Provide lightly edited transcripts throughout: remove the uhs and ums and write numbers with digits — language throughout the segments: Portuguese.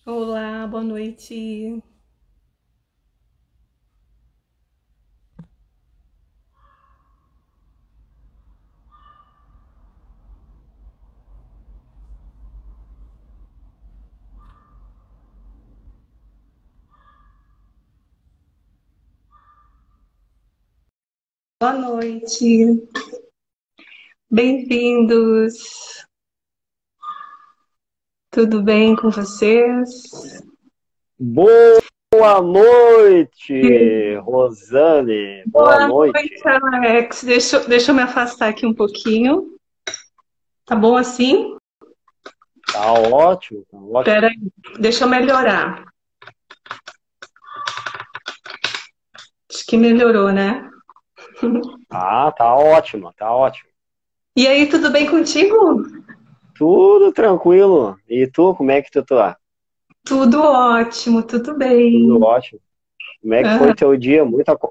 Olá, boa noite. Boa noite. Bem-vindos. Tudo bem com vocês? Boa noite, Rosane. Boa Boa noite, noite. Alex. Deixa eu me afastar aqui um pouquinho. Tá bom assim? Tá ótimo, tá ótimo. Espera aí. Deixa eu melhorar. Acho que melhorou, né? Tá ótimo, tá ótimo. E aí, tudo bem contigo? Tudo tranquilo. E tu, como é que tu tá? Tudo ótimo, tudo Tudo bem. ótimo. Como é que foi Aham, teu dia?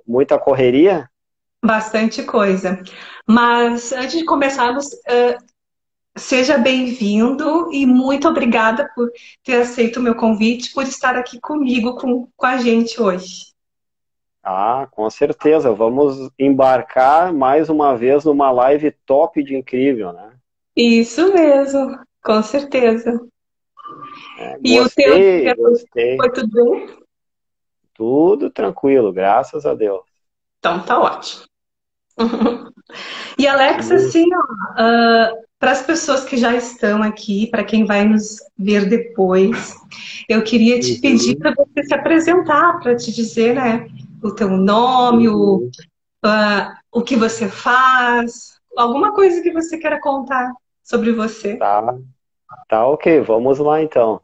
Muita correria? bastante coisa. Mas antes de começarmos, seja bem-vindo e muito obrigada por ter aceito o meu convite, por estar aqui comigo, com a gente hoje. Ah, com certeza. Vamos embarcar mais uma vez numa live top de incrível, né? Isso mesmo, com certeza. É, E o teu gostei, dia gostei. foi tudo bem? Tudo tranquilo, graças a Deus. Então, tá ótimo. E Alex, Tudo. assim, ó, para as pessoas que já estão aqui, para quem vai nos ver depois, eu queria te pedir Uhum, para você se apresentar, para te dizer, né, o teu nome, uhum. o que você faz, alguma coisa que você queira contar sobre você. Tá. Tá, ok, vamos lá então.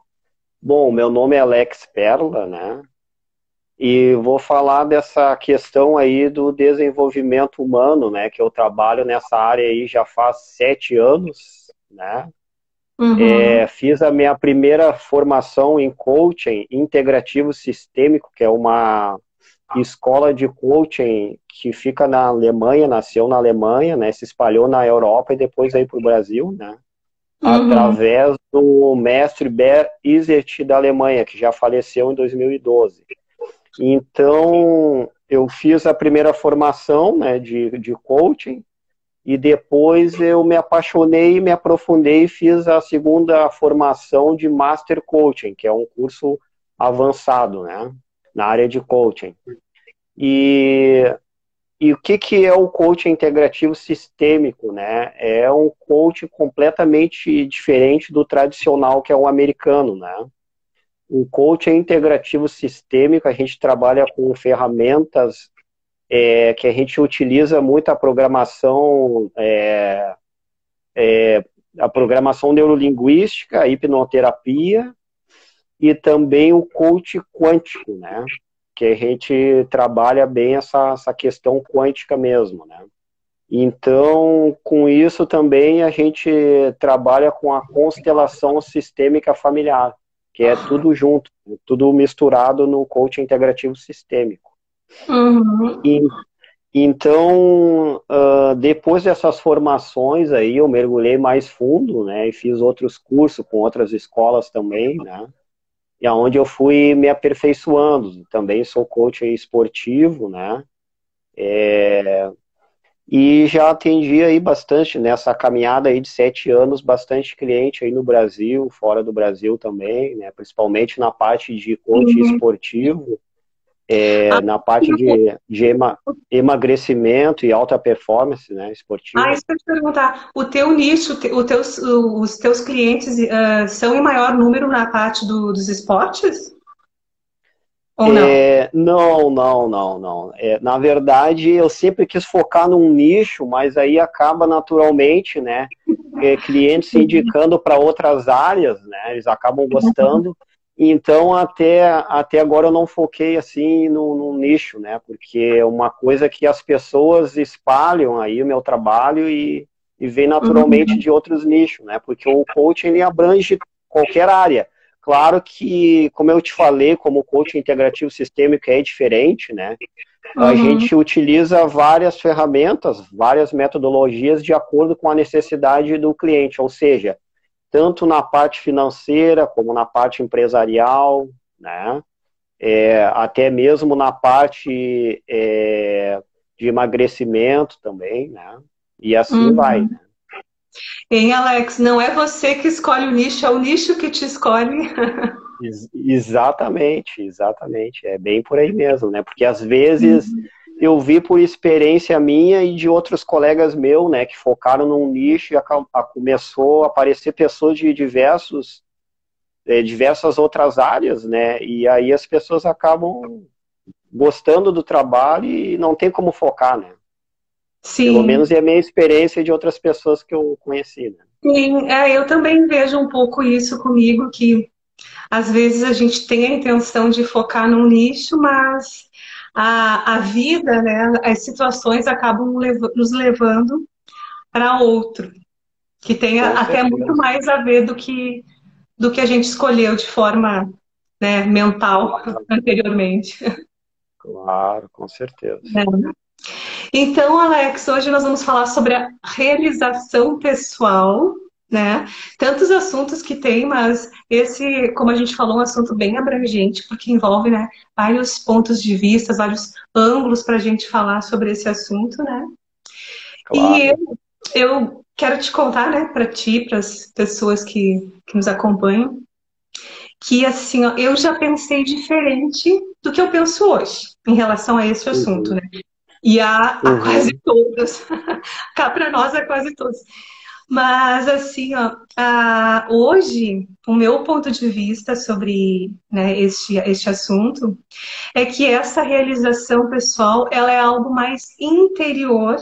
Bom, meu nome é Alex Perla, né? E vou falar dessa questão aí do desenvolvimento humano, né? Que eu trabalho nessa área aí já faz 7 anos, né? Uhum, Fiz a minha primeira formação em coaching integrativo sistêmico, que é uma escola de coaching que fica na Alemanha, nasceu na Alemanha, né? Se espalhou na Europa e depois aí para o Brasil, né? uhum, Através do mestre Ber Izzet da Alemanha, que já faleceu em 2012. Então, eu fiz a primeira formação, né, de coaching e depois eu me apaixonei, me aprofundei e fiz a segunda formação de Master Coaching, que é um curso avançado, né, na área de coaching. E e o que, que é o coaching integrativo sistêmico, né? É um coaching completamente diferente do tradicional que é o americano, né? O coaching integrativo sistêmico, a gente trabalha com ferramentas que a gente utiliza muito a programação neurolinguística, a hipnoterapia e também o coach quântico, né? Que a gente trabalha bem essa questão quântica mesmo, né? Então, com isso também a gente trabalha com a constelação sistêmica familiar, que é tudo junto, tudo misturado no coaching integrativo sistêmico. uhum. E, então, depois dessas formações aí, eu mergulhei mais fundo, né, e fiz outros cursos com outras escolas também, né, e aonde eu fui me aperfeiçoando. Também sou coach esportivo, né, e já atendi aí bastante nessa caminhada aí de 7 anos, bastante cliente aí no Brasil, fora do Brasil também, né? Principalmente na parte de coach Uhum. esportivo, Ah, na parte de emagrecimento e alta performance, né? Esportiva. isso que eu ia te perguntar. O teu nicho, os teus clientes, são em maior número na parte dos esportes? Ou não? Não, não, não, não. Na verdade, eu sempre quis focar num nicho, mas aí acaba naturalmente, né? Clientes se indicando para outras áreas, né? Eles acabam gostando. Então, até agora eu não foquei assim no nicho, né? Porque é uma coisa que as pessoas espalham aí o meu trabalho e vem naturalmente Uhum, de outros nichos, né? Porque o coaching ele abrange qualquer área. Claro que, como eu te falei, como o coaching integrativo sistêmico é diferente, né? A uhum, gente utiliza várias ferramentas, várias metodologias de acordo com a necessidade do cliente, ou seja, tanto na parte financeira como na parte empresarial, né? Até mesmo na parte de emagrecimento também, né? E assim vai, Uhum. né? Hein, Alex, não é você que escolhe o nicho, é o nicho que te escolhe. Exatamente, exatamente. É bem por aí mesmo, né? Porque às vezes Sim. eu vi por experiência minha e de outros colegas meus, né, que focaram num nicho e começou a aparecer pessoas de diversas outras áreas, né? E aí as pessoas acabam gostando do trabalho e não tem como focar, né? Pelo Sim, menos é a minha experiência de outras pessoas que eu conheci, né? sim. Eu também vejo um pouco isso comigo, que às vezes a gente tem a intenção de focar num nicho, mas a vida, né, as situações acabam nos levando para outro, que tem Com até muito certeza. mais a ver do que a gente escolheu de forma, né, mental Claro, anteriormente. claro, com certeza. Né? Então, Alex, hoje nós vamos falar sobre a realização pessoal, né? Tantos assuntos que tem, mas esse, como a gente falou, é um assunto bem abrangente, porque envolve, né, vários pontos de vista, vários ângulos para a gente falar sobre esse assunto, né? E Claro. eu quero te contar, né, para ti, para as pessoas que nos acompanham, que assim, ó, eu já pensei diferente do que eu penso hoje em relação a esse assunto, Uhum, né? E há quase uhum, todas. Cá para nós é quase todas. Mas assim, ó, hoje o meu ponto de vista sobre, né, este assunto é que essa realização pessoal ela é algo mais interior,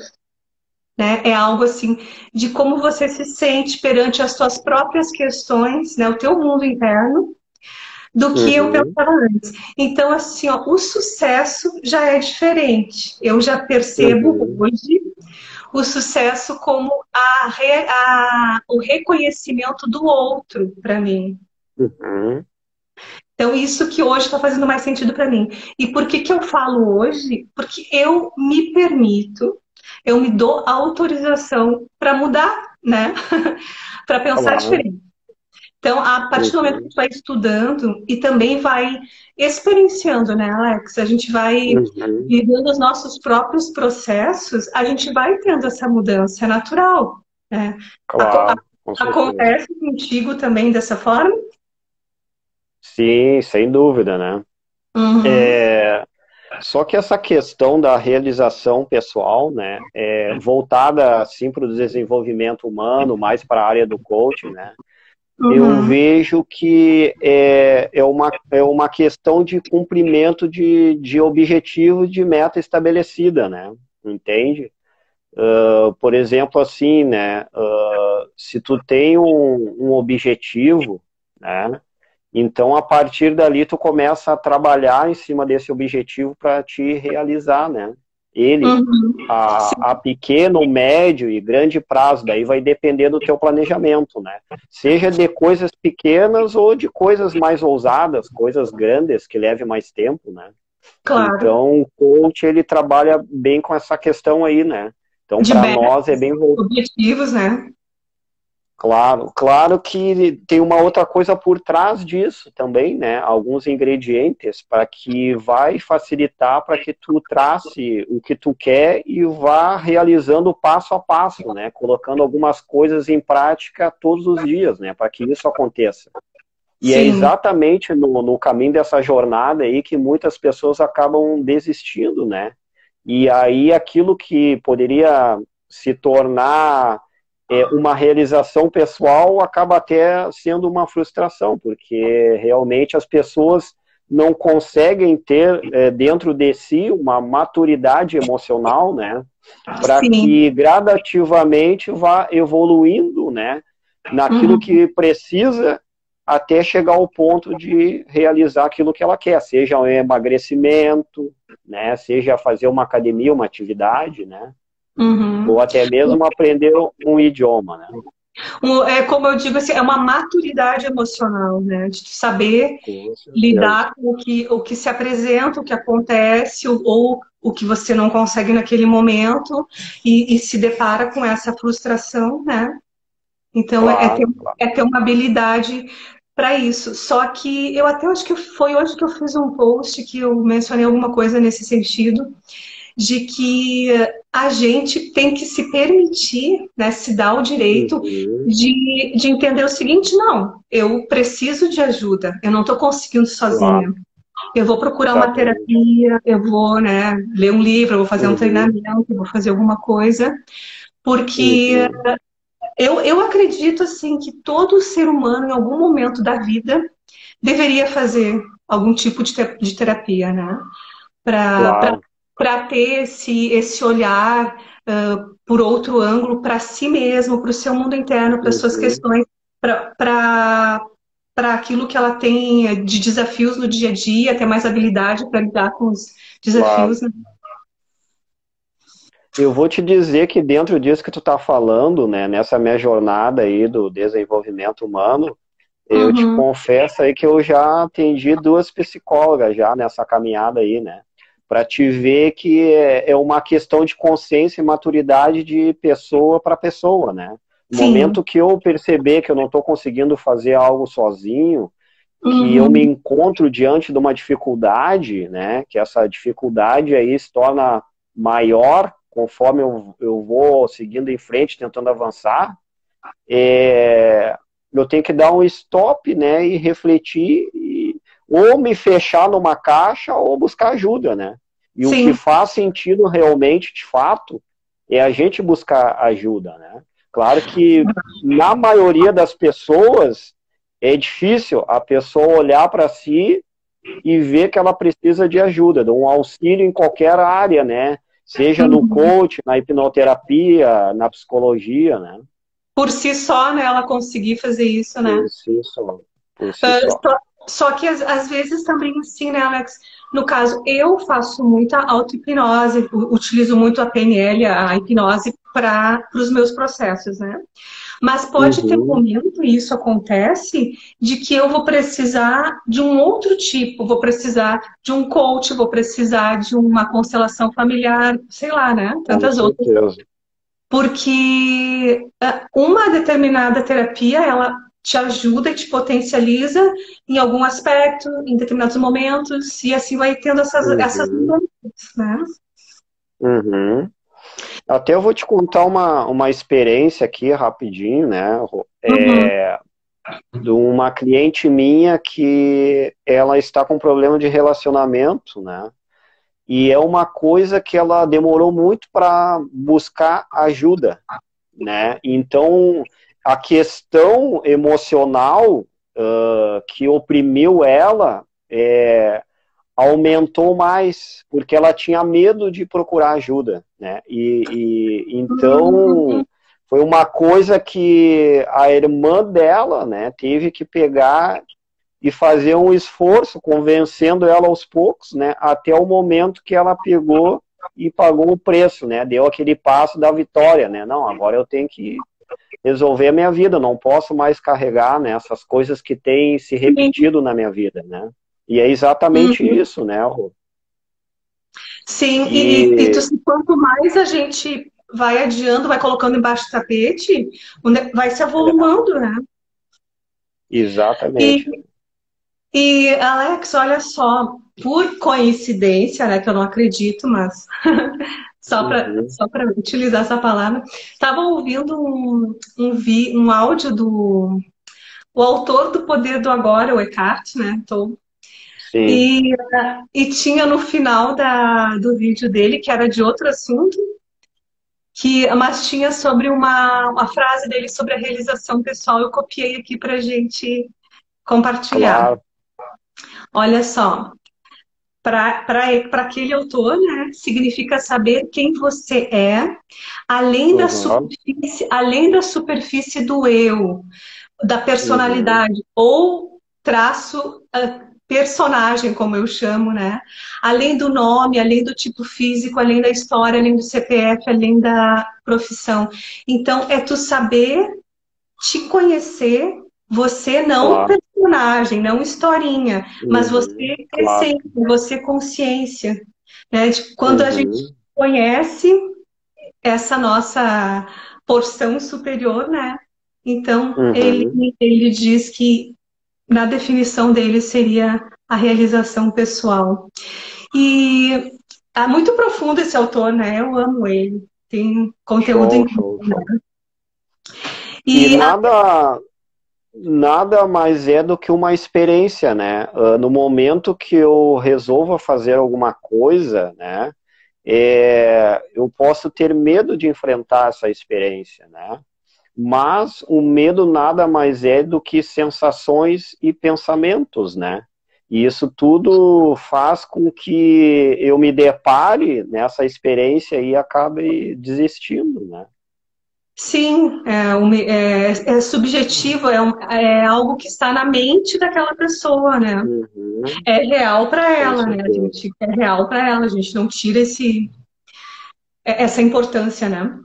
né? É algo assim de como você se sente perante as suas próprias questões, né? O teu mundo interno, do que eu uhum, pensava antes. Então, assim, ó, o sucesso já é diferente. Eu já percebo uhum, hoje o sucesso como o reconhecimento do outro para mim. uhum. Então, isso que hoje está fazendo mais sentido para mim. E por que que eu falo hoje? Porque eu me permito, eu me dou autorização para mudar, né? Para pensar Claro. diferente. Então, a partir do momento que a Uhum, gente vai estudando e também vai experienciando, né, Alex? A gente vai uhum. vivendo os nossos próprios processos, a gente vai tendo essa mudança é natural, né? Claro, com certeza. Acontece contigo também dessa forma? Sim, sem dúvida, né? Uhum, É, só que essa questão da realização pessoal, né, voltada assim para o desenvolvimento humano, mais para a área do coaching, né, eu uhum, vejo que é uma questão de cumprimento de objetivo de meta estabelecida, né? Entende? Por exemplo, assim, né? Se tu tem um objetivo, né? Então, a partir dali, tu começa a trabalhar em cima desse objetivo para te realizar, né? Ele, uhum. a pequeno, médio e grande prazo, daí vai depender do teu planejamento, né? Seja de coisas pequenas ou de coisas mais ousadas, coisas grandes que levem mais tempo, né? Claro. Então, o coach, ele trabalha bem com essa questão aí, né? Então, De para nós é metas, bem objetivos, né? claro, claro que tem uma outra coisa por trás disso também, né? Alguns ingredientes para que vai facilitar para que tu trace o que tu quer e vá realizando passo a passo, né? Colocando algumas coisas em prática todos os dias, né? Para que isso aconteça. E é Sim. exatamente no caminho dessa jornada aí que muitas pessoas acabam desistindo, né? E aí aquilo que poderia se tornar uma realização pessoal acaba até sendo uma frustração, porque realmente as pessoas não conseguem ter dentro de si uma maturidade emocional, né? Para Sim. que gradativamente vá evoluindo, né? Naquilo Uhum. que precisa até chegar ao ponto de realizar aquilo que ela quer, seja um emagrecimento, né? Seja fazer uma academia, uma atividade, né? Ou Uhum. até mesmo aprender um idioma, né? É como eu digo assim, é uma maturidade emocional, né? De tu saber Com certeza. lidar com o que se apresenta, o que acontece, ou o que você não consegue naquele momento, e se depara com essa frustração, né? Então, Claro, claro. é ter uma habilidade para isso. Só que eu até acho que foi hoje que eu fiz um post que eu mencionei alguma coisa nesse sentido, de que a gente tem que se permitir, né, se dar o direito Uhum, de entender o seguinte, não, eu preciso de ajuda, eu não estou conseguindo claro, sozinha. Eu vou procurar uma exatamente. terapia, eu vou, né, ler um livro, eu vou fazer um Uhum, treinamento, eu vou fazer alguma coisa, porque uhum, eu acredito assim que todo ser humano, em algum momento da vida, deveria fazer algum tipo de terapia, né? claro. Para ter esse olhar por outro ângulo para si mesmo, para o seu mundo interno, para as suas Uhum. questões, para aquilo que ela tem de desafios no dia a dia, ter mais habilidade para lidar com os Claro. desafios, né? Eu vou te dizer que dentro disso que tu tá falando, né, nessa minha jornada aí do desenvolvimento humano, eu te Uhum. confesso aí que eu já atendi duas psicólogas já nessa caminhada aí, né? Para te ver que é uma questão de consciência e maturidade de pessoa para pessoa, né? No Sim. momento que eu perceber que eu não estou conseguindo fazer algo sozinho, que eu me Uhum. encontro diante de uma dificuldade, né? Que essa dificuldade aí se torna maior conforme eu vou seguindo em frente, tentando avançar, eu tenho que dar um stop, né? E refletir, ou me fechar numa caixa ou buscar ajuda, né? E o que Sim. faz sentido realmente, de fato, é a gente buscar ajuda, né? Claro que na maioria das pessoas é difícil a pessoa olhar para si e ver que ela precisa de ajuda, de um auxílio em qualquer área, né? Seja no Uhum. coach, na hipnoterapia, na psicologia, né? Por si só, né, ela conseguir fazer isso, né? Por si só. Por si Ah, só. só que às vezes também assim, né, Alex? No caso, eu faço muita auto-hipnose, utilizo muito a PNL, a hipnose, para os meus processos, né? Mas pode ter um Uhum, momento, e isso acontece, de que eu vou precisar de um outro tipo, vou precisar de um coach, vou precisar de uma constelação familiar, sei lá, né? com Tantas outras. certeza. Porque uma determinada terapia, ela te ajuda e te potencializa em algum aspecto, em determinados momentos, e assim vai tendo essas Uhum, mudanças, né? uhum. Até eu vou te contar uma experiência aqui rapidinho, né? Uhum. De uma cliente minha que ela está com problema de relacionamento, né? E é uma coisa que ela demorou muito para buscar ajuda, né? Então, a questão emocional que oprimiu ela aumentou mais, porque ela tinha medo de procurar ajuda, né? Então Uhum. foi uma coisa que a irmã dela, né, teve que pegar e fazer um esforço, convencendo ela aos poucos, né, até o momento que ela pegou e pagou o preço, né? Deu aquele passo da vitória, né? Não, agora eu tenho que resolver a minha vida, não posso mais carregar, né, essas coisas que têm se Sim, repetido na minha vida, né? E é exatamente uhum. isso, né, Rô? Sim, E quanto mais a gente vai adiando, vai colocando embaixo do tapete, vai se avolumando, né? exatamente. E, e Alex, olha só, por coincidência, né, que eu não acredito, mas Uhum, só para utilizar essa palavra, estava ouvindo um áudio do o autor do Poder do Agora, o Eckhart, né? sim, E, e tinha no final do vídeo dele, que era de outro assunto, mas tinha sobre uma frase dele sobre a realização pessoal. Eu copiei aqui para a gente compartilhar. claro. Olha só, para aquele autor, né, significa saber quem você é, Uhum, além da superfície do eu, da uhum, personalidade ou traço personagem, como eu chamo, né? Além do nome, além do tipo físico, além da história, além do CPF, além da profissão. Então, é tu saber te conhecer, você não claro. personagem, não historinha, mas você Uhum, claro. essência, você consciência, né? Quando a gente Uhum, conhece essa nossa porção superior, né? Então, Uhum. ele diz que na definição dele seria a realização pessoal. E é muito profundo esse autor, né? Eu amo ele. Tem conteúdo Show, incrível. show, show. E E nada mais é do que uma experiência, né? No momento que eu resolvo fazer alguma coisa, né? Eu posso ter medo de enfrentar essa experiência, né? Mas o medo nada mais é do que sensações e pensamentos, né? E isso tudo faz com que eu me depare nessa experiência e acabe desistindo, né? sim, é subjetivo, é algo que está na mente daquela pessoa, né? Uhum, É real para com ela, né? A certeza. gente é real para ela, a gente não tira essa importância, né?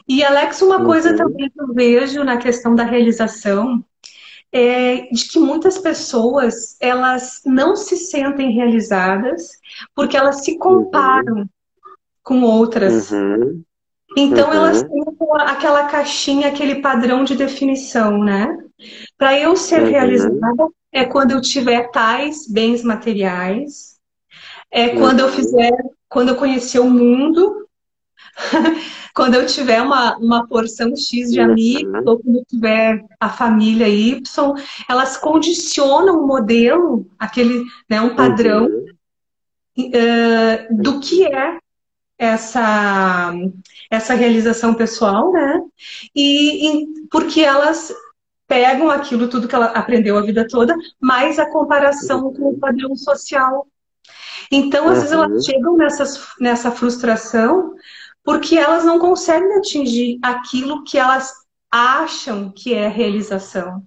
E Alex, uma coisa Uhum, também que eu vejo na questão da realização é de que muitas pessoas elas não se sentem realizadas porque elas se uhum, comparam com outras. uhum, Então elas uhum, têm aquela caixinha, aquele padrão de definição, né? Para eu ser realizada uhum, é quando eu tiver tais bens materiais, é quando eu uhum, fizer, quando eu conhecer o mundo, quando eu tiver uma porção X de amigos, uhum, ou quando eu tiver a família Y, elas condicionam um modelo, aquele, né, um padrão uhum, do que é essa, essa realização pessoal, né? Porque elas pegam aquilo tudo que ela aprendeu a vida toda, mais a comparação com o uhum, padrão social. Então, às vezes, elas uhum, chegam nessa frustração porque elas não conseguem atingir aquilo que elas acham que é realização.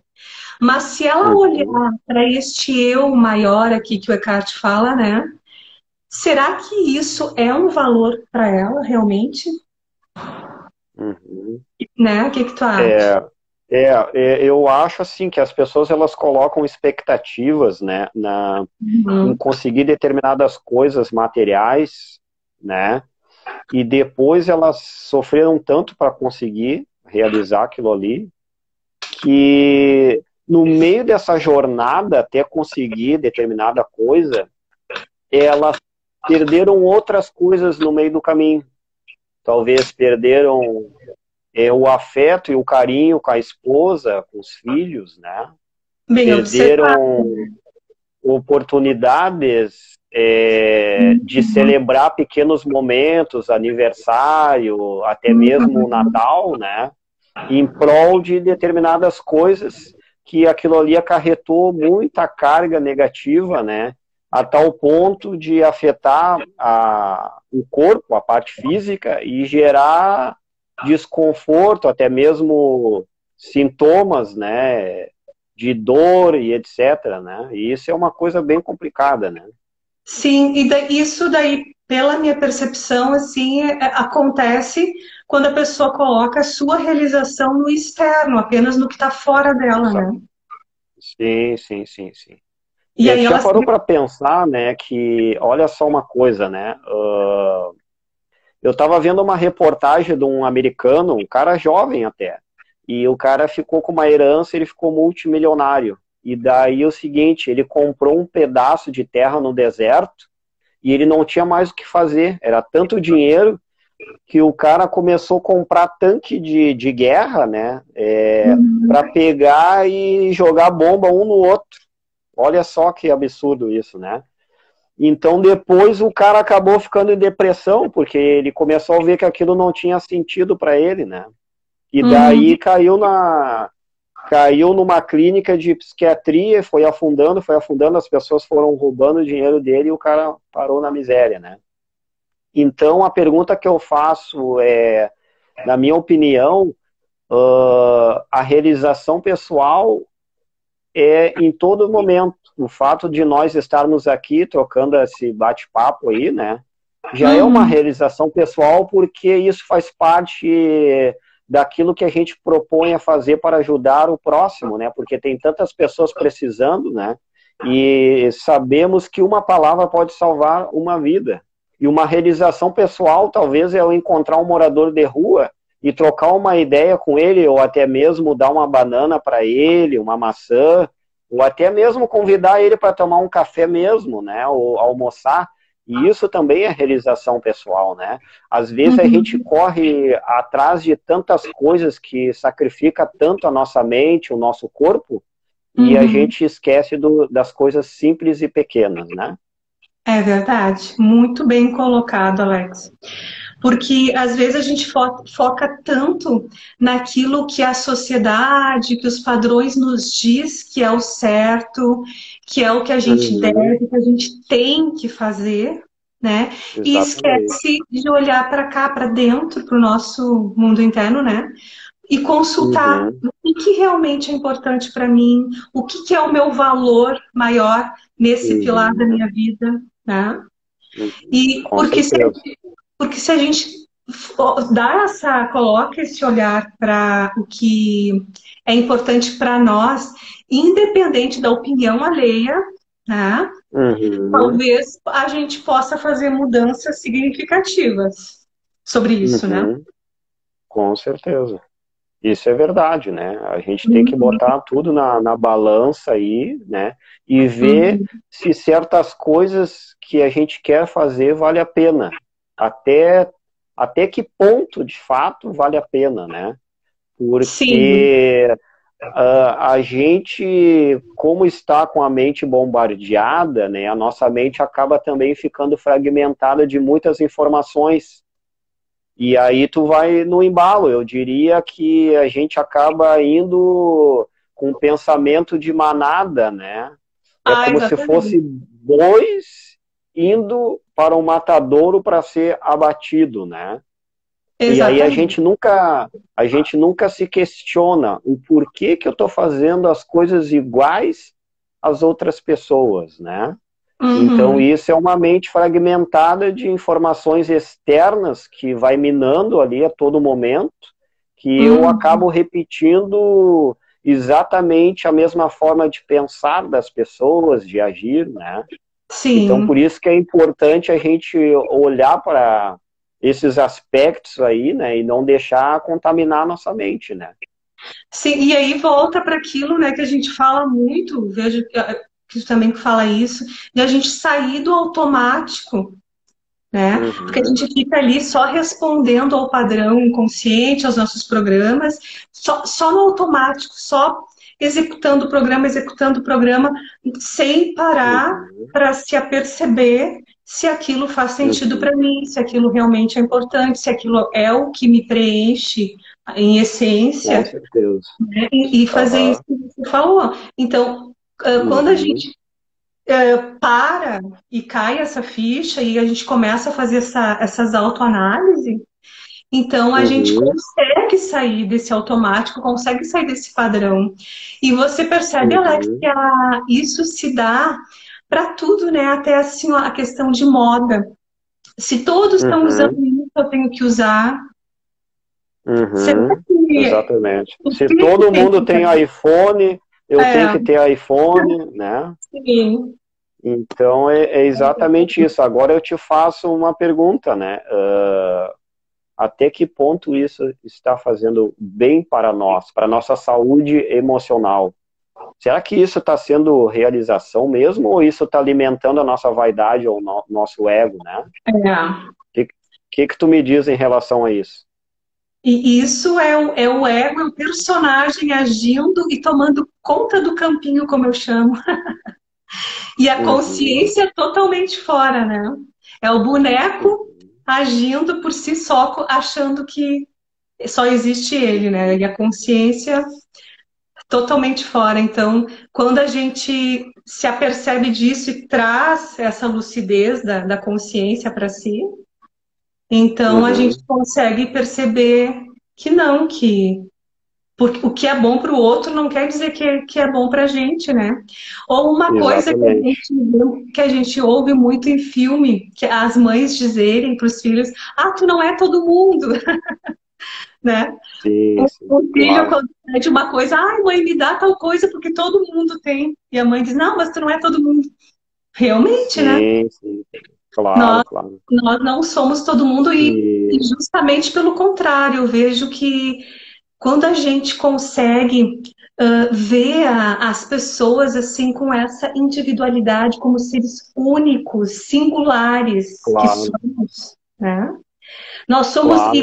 Mas se ela olhar uhum, para este eu maior aqui que o Eckhart fala, né? Será que isso é um valor para ela realmente? uhum. Né? O que que tu acha? É, eu acho assim que as pessoas elas colocam expectativas, né, em Uhum. conseguir determinadas coisas materiais, né, e depois elas sofreram tanto para conseguir realizar aquilo ali, que no meio dessa jornada até conseguir determinada coisa, elas perderam outras coisas no meio do caminho. Talvez perderam o afeto e o carinho com a esposa, com os filhos, né? Bem observado. Perderam oportunidades de Uhum. celebrar pequenos momentos, aniversário, até mesmo o Uhum. Natal, né? Em prol de determinadas coisas que aquilo ali acarretou muita carga negativa, né? A tal ponto de afetar o corpo, a parte física, e gerar desconforto, até mesmo sintomas, né? De dor e etc, né? E isso é uma coisa bem complicada, né? Sim, isso daí, pela minha percepção, assim, acontece quando a pessoa coloca a sua realização no externo, apenas no que está fora dela, Só- né? Sim, sim, sim, sim. E aí Já ela parou para pensar, né, que, olha só uma coisa, né? Eu estava vendo uma reportagem de um americano, um cara jovem até, e o cara ficou com uma herança, ele ficou multimilionário. E daí o seguinte, ele comprou um pedaço de terra no deserto e ele não tinha mais o que fazer. Era tanto dinheiro que o cara começou a comprar tanque de guerra, né? Para pegar e jogar bomba um no outro. Olha só que absurdo isso, né? Então depois o cara acabou ficando em depressão, porque ele começou a ver que aquilo não tinha sentido para ele, né? E Uhum. daí caiu numa clínica de psiquiatria, foi afundando, as pessoas foram roubando o dinheiro dele e o cara parou na miséria, né? Então a pergunta que eu faço é, na minha opinião, a realização pessoal é em todo momento. O fato de nós estarmos aqui trocando esse bate-papo aí, né? Já é uma Uhum. realização pessoal porque isso faz parte daquilo que a gente propõe a fazer para ajudar o próximo, né? Porque tem tantas pessoas precisando, né? E sabemos que uma palavra pode salvar uma vida. E uma realização pessoal, talvez, é eu encontrar um morador de rua e trocar uma ideia com ele, ou até mesmo dar uma banana para ele, uma maçã, ou até mesmo convidar ele para tomar um café mesmo, né? Ou almoçar. E isso também é realização pessoal, né? Às vezes a gente corre atrás de tantas coisas que sacrifica tanto a nossa mente, o nosso corpo, e a gente esquece das coisas simples e pequenas, né? É verdade, muito bem colocado, Alex. Porque às vezes a gente foca tanto naquilo que a sociedade, que os padrões nos diz que é o certo, que é o que a gente deve, que a gente tem que fazer, né? E Exatamente. esquece de olhar para cá, para dentro, para o nosso mundo interno, né? E consultar o que realmente é importante para mim, o que é o meu valor maior nesse pilar da minha vida, né? E Com certeza. porque se a gente coloca esse olhar para o que é importante para nós, independente da opinião alheia, né? Talvez a gente possa fazer mudanças significativas sobre isso, né? Com certeza. Isso é verdade, né? A gente tem que botar tudo na balança aí, né? E ver se certas coisas que a gente quer fazer vale a pena. Até que ponto, de fato, vale a pena, né? Sim. Porque a gente, como está com a mente bombardeada, né? A nossa mente acaba também ficando fragmentada de muitas informações. E aí tu vai no embalo. Eu diria que a gente acaba indo com um pensamento de manada, né? É como se fosse Exatamente. bois indo para um matadouro para ser abatido, né? E aí Exatamente. a gente nunca se questiona o porquê que eu estou fazendo as coisas iguais às outras pessoas, né? Então, Uhum. isso é uma mente fragmentada de informações externas que vai minando ali a todo momento, que eu Uhum. acabo repetindo exatamente a mesma forma de pensar das pessoas, de agir, né? Então, por Sim. isso que é importante a gente olhar para esses aspectos aí, né? E não deixar contaminar a nossa mente, né? Sim, e aí volta para aquilo, né, que a gente fala muito, vejo que tu também fala isso, de a gente sair do automático, né? Porque a Uhum, gente fica ali só respondendo ao padrão inconsciente, aos nossos programas, só no automático, só executando o programa, sem parar uhum, para se aperceber se aquilo faz sentido para uhum, mim, se aquilo realmente é importante, se aquilo é o que me preenche em com essência, certeza. né? E fazer isso Aham, que você falou. Então, quando a uhum, gente para e cai essa ficha e a gente começa a fazer essas autoanálises, então a gente uhum, consegue sair desse automático, consegue sair desse padrão. E você percebe, Alex, que uhum, isso se dá para tudo, né? Até assim, a questão de moda. Se todos estão usando uhum. isso, eu tenho que usar. Será Uhum, que exatamente. o Se que que todo tem mundo que tem iPhone, eu tenho é, que ter iPhone, né? sim. Então é exatamente isso. Agora eu te faço uma pergunta, né? Até que ponto isso está fazendo bem para nós, para a nossa saúde emocional? Será que isso está sendo realização mesmo, ou isso está alimentando a nossa vaidade ou nosso ego, né? O É. que tu me diz em relação a isso? E isso é o ego, é o personagem agindo e tomando conta do campinho, como eu chamo. E a Uhum, consciência totalmente fora, né? É o boneco uhum, agindo por si só, achando que só existe ele, né? E a consciência totalmente fora. Então, quando a gente se apercebe disso e traz essa lucidez da consciência para si, então a gente uhum. consegue perceber que não, que porque o que é bom para o outro não quer dizer que é bom para a gente, né? Ou uma coisa Exatamente. que a gente ouve muito em filme, que as mães dizerem para os filhos, tu não é todo mundo, né? Sim, sim, O filho, claro. quando pede uma coisa, mãe, me dá tal coisa, porque todo mundo tem. E a mãe diz, não, mas tu não é todo mundo. Realmente, né? Sim, sim. Claro, Nós, claro. nós não somos todo mundo e E justamente pelo contrário, eu vejo que quando a gente consegue ver as pessoas assim com essa individualidade como seres únicos, singulares que claro, somos, né? Nós somos claro,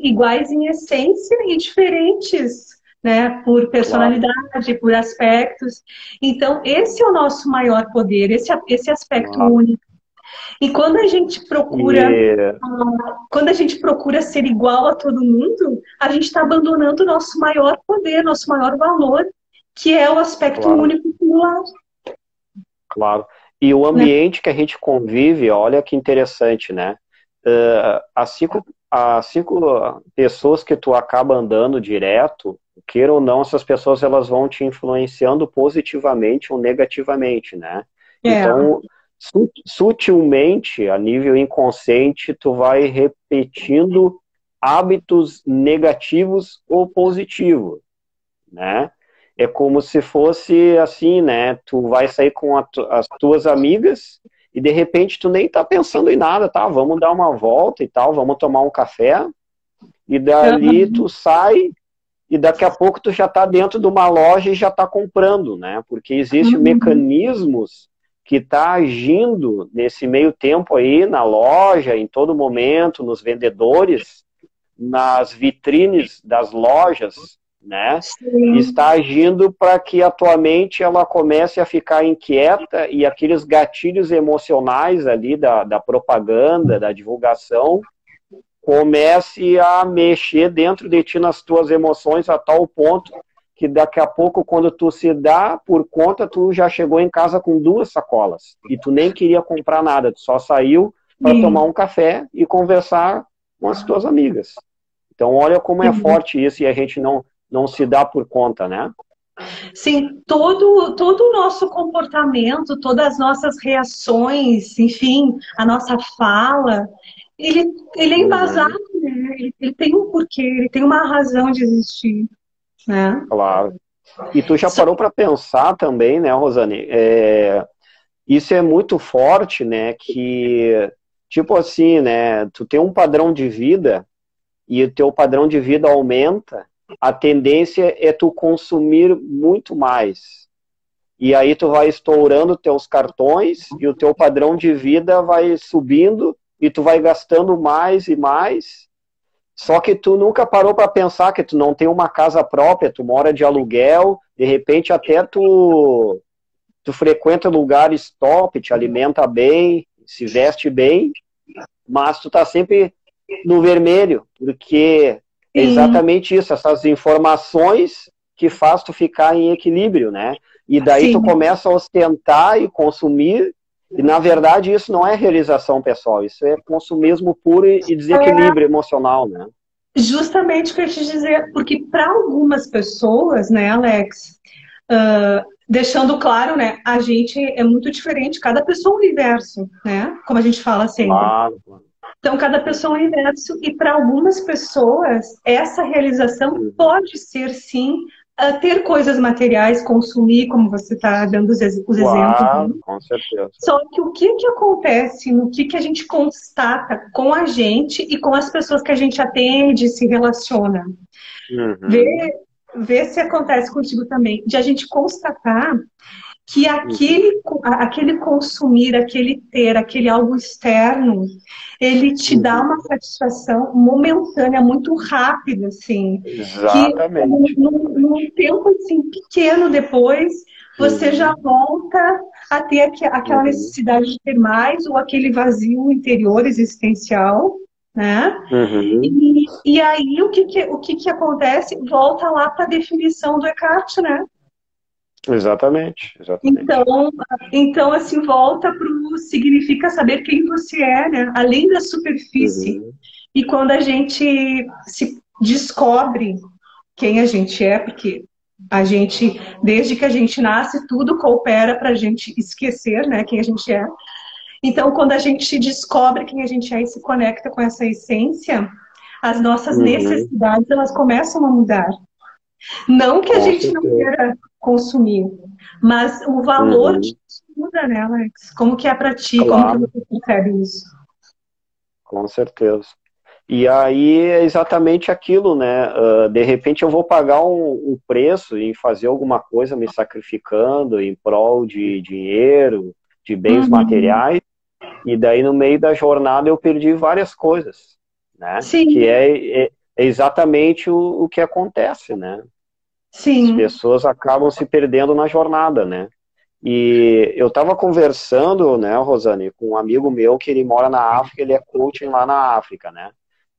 iguais em essência e diferentes, né? Por claro, personalidade, por aspectos. Então, esse é o nosso maior poder, esse aspecto claro. único. E E quando a gente procura ser igual a todo mundo, a gente está abandonando o nosso maior poder, nosso maior valor, que é o aspecto claro, único e singular, claro. E o né? ambiente que a gente convive, olha que interessante, né? As cinco pessoas que tu acaba andando direto, queira ou não, essas pessoas elas vão te influenciando positivamente ou negativamente, né? É. Então, sutilmente, a nível inconsciente, tu vai repetindo hábitos negativos ou positivos, né? É como se fosse assim, né? Tu vai sair com as tuas amigas e de repente tu nem tá pensando em nada, tá? Vamos dar uma volta e tal, vamos tomar um café. E dali Aham. tu sai e daqui a pouco tu já tá dentro de uma loja e já tá comprando, né? Porque existem Uhum. mecanismos que tá agindo nesse meio tempo aí na loja, em todo momento, nos vendedores, nas vitrines das lojas, né? Sim, Está agindo para que a tua mente ela comece a ficar inquieta e aqueles gatilhos emocionais ali da propaganda, da divulgação, comece a mexer dentro de ti nas tuas emoções a tal ponto que daqui a pouco, quando tu se dá por conta, tu já chegou em casa com 2 sacolas e tu nem queria comprar nada, tu só saiu para tomar sim, um café e conversar com as tuas amigas. Então, olha como é sim. forte isso e a gente não se dá por conta, né? Sim, todo o nosso comportamento, todas as nossas reações, enfim, a nossa fala, ele é embasado, Uhum, né? Ele tem um porquê, ele tem uma razão de existir, né? claro. E tu já Só- parou para pensar também, né, Rosane? Isso é muito forte, né? Que, tipo assim, né? Tu tem um padrão de vida e o teu padrão de vida aumenta, a tendência é tu consumir muito mais. E aí tu vai estourando teus cartões e o teu padrão de vida vai subindo e tu vai gastando mais e mais. Só que tu nunca parou para pensar que tu não tem uma casa própria, tu mora de aluguel, de repente até tu frequenta lugares top, te alimenta bem, se veste bem, mas tu tá sempre no vermelho, porque é Sim, exatamente isso, essas informações que faz tu ficar em equilíbrio, né? E daí tu sim. começa a ostentar e consumir, e na verdade isso não é realização pessoal, isso é consumismo puro e desequilíbrio emocional, né? Justamente o que eu ia te dizer, porque para algumas pessoas, né, Alex, deixando claro, né, a gente é muito diferente, cada pessoa é um universo, né, como a gente fala sempre. Claro, claro. Então, cada pessoa é um universo, e para algumas pessoas, essa realização Uhum. pode ser, sim, ter coisas materiais, consumir, como você está dando os exemplos, né? Claro, com certeza. Só que o que que acontece, no que a gente constata com a gente e com as pessoas que a gente atende, se relaciona? Vê, Uhum. vê se acontece contigo também, de a gente constatar que Uhum. aquele consumir, aquele ter, aquele algo externo, ele te dá uma Uhum. satisfação momentânea, muito rápida, assim, que Exatamente. num tempo assim, pequeno depois, você já Uhum. volta a ter aquela Uhum. necessidade de ter mais, ou aquele vazio interior existencial, né? Uhum. E aí o que acontece? Volta lá para a definição do Eckhart, né? Exatamente, exatamente. Então, então assim, volta para o significa saber quem você é, né? Além da superfície. Uhum. E quando a gente se descobre quem a gente é, porque a gente, desde que a gente nasce, tudo coopera para a gente esquecer, né, quem a gente é. Então, quando a gente descobre quem a gente é e se conecta com essa essência, as nossas Uhum. necessidades elas começam a mudar. Não que a Com gente não certeza. queira consumir, Mas o valor Uhum. disso muda, né, Alex? Como que é para ti? Como que Claro, você percebe isso? com certeza. E aí é exatamente aquilo, né? De repente eu vou pagar um preço em fazer alguma coisa me sacrificando em prol de dinheiro, de bens Uhum. materiais, e daí no meio da jornada eu perdi várias coisas, né? Que Sim, é exatamente o que acontece, né? As sim. pessoas acabam se perdendo na jornada, né? E eu estava conversando, né, Rosane, com um amigo meu que ele mora na África, ele é coaching lá na África, né?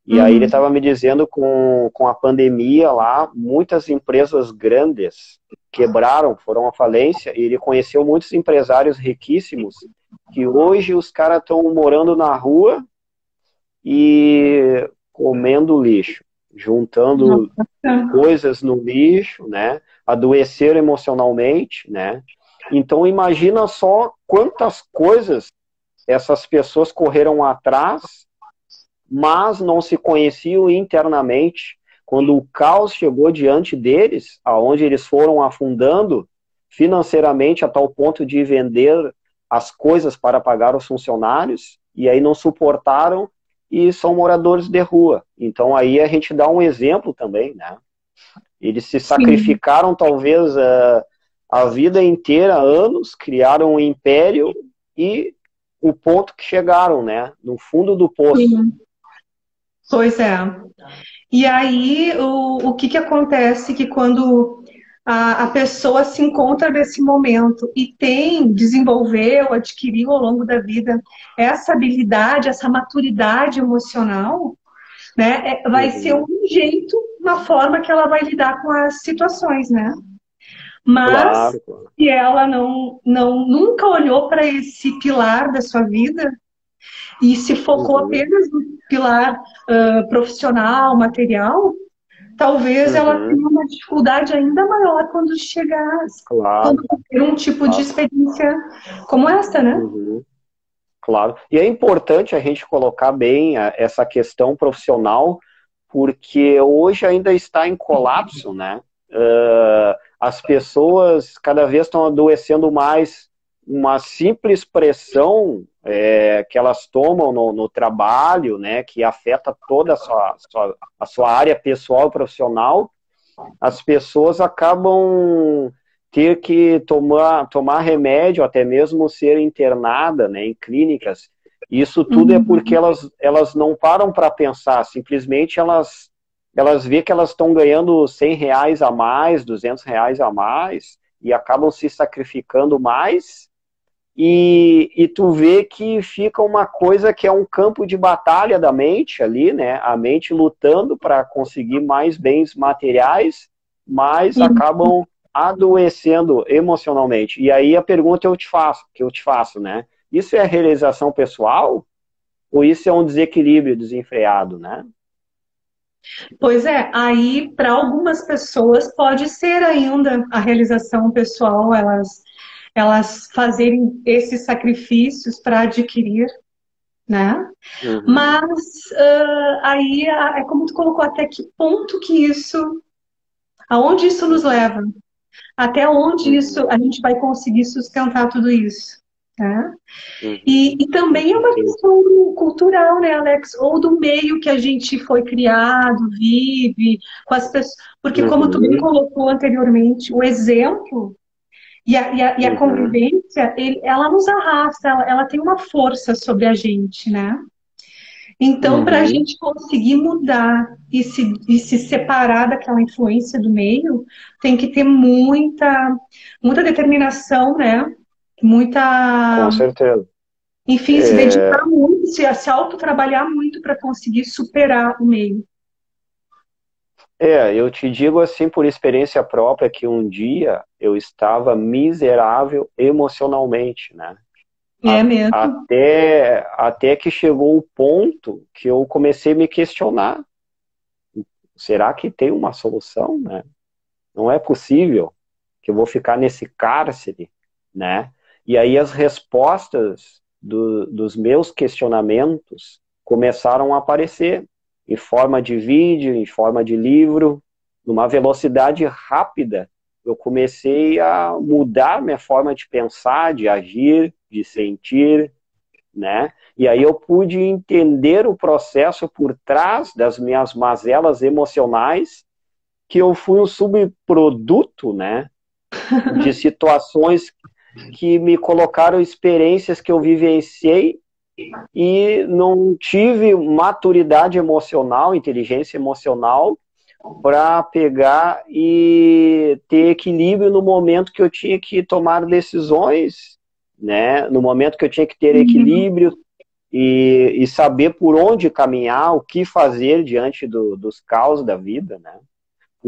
E aí ele Uhum. estava me dizendo com a pandemia lá, muitas empresas grandes quebraram, foram à falência, e ele conheceu muitos empresários riquíssimos que hoje os caras estão morando na rua e comendo lixo, juntando Nossa. coisas no lixo, né? Adoeceram emocionalmente, né? Então imagina só quantas coisas essas pessoas correram atrás, mas não se conheciam internamente. Quando o caos chegou diante deles, aonde eles foram afundando financeiramente a tal ponto de vender as coisas para pagar os funcionários, e aí não suportaram e são moradores de rua. Então aí a gente dá um exemplo também, né? Eles se Sim, sacrificaram talvez a vida inteira, anos, criaram um império e o ponto que chegaram, né? No fundo do poço. sim. Pois é. E aí, o que que acontece que quando a pessoa se encontra nesse momento e desenvolveu, adquiriu ao longo da vida essa habilidade, essa maturidade emocional, né, vai ser um Uhum. jeito, uma forma que ela vai lidar com as situações, né? Mas Claro, claro. se ela nunca olhou para esse pilar da sua vida e se focou Uhum. apenas no pilar profissional, material, talvez ela Uhum. tenha uma dificuldade ainda maior quando Claro, ter um tipo de claro. experiência como esta, né? Uhum. Claro. E é importante a gente colocar bem essa questão profissional, porque hoje ainda está em colapso, né? As pessoas cada vez estão adoecendo mais. Uma simples pressão que elas tomam no trabalho, né, que afeta toda a sua área pessoal e profissional, as pessoas acabam ter que tomar remédio, até mesmo ser internada, né, em clínicas. Isso tudo é porque Uhum. elas não param para pensar, simplesmente elas vê que elas estão ganhando R$ 100 a mais, R$ 200 a mais, e acabam se sacrificando mais, e tu vê que fica uma coisa que é um campo de batalha da mente ali, né? A mente lutando para conseguir mais bens materiais, mas Sim. acabam adoecendo emocionalmente. E aí a pergunta que eu te faço, né? Isso é realização pessoal ou isso é um desequilíbrio desenfreado, né? Pois é, aí para algumas pessoas pode ser ainda a realização pessoal, elas fazerem esses sacrifícios para adquirir, né? Uhum, Mas aí é como tu colocou, até que ponto que aonde isso nos uhum, leva? Até onde isso uhum, a gente vai conseguir sustentar tudo isso? Né? uhum, E com também é uma certeza. questão cultural, né, Alex? Ou do meio que a gente foi criado, vive, com as pessoas. Porque, como tu bem Uhum, colocou anteriormente, o exemplo e a uhum, convivência, ela nos arrasta, ela tem uma força sobre a gente, né? Então, para a uhum, gente conseguir mudar e se separar daquela influência do meio, tem que ter muita determinação, né? Muita, com certeza. enfim, se dedicar muito, se autotrabalhar muito para conseguir superar o meio. Eu te digo assim por experiência própria que um dia eu estava miserável emocionalmente, né? É mesmo. Até que chegou o ponto que eu comecei a me questionar, será que tem uma solução, né? Não é possível que eu vou ficar nesse cárcere, né? E aí as respostas dos meus questionamentos começaram a aparecer em forma de vídeo, em forma de livro, numa velocidade rápida. eu comecei a mudar minha forma de pensar, de agir, de sentir, né? E aí eu pude entender o processo por trás das minhas mazelas emocionais, que eu fui um subproduto, né, de situações que me colocaram experiências que eu vivenciei e não tive maturidade emocional, inteligência emocional para pegar e ter equilíbrio no momento que eu tinha que tomar decisões, né? No momento que eu tinha que ter Uhum. equilíbrio e saber por onde caminhar, o que fazer diante dos caos da vida, né?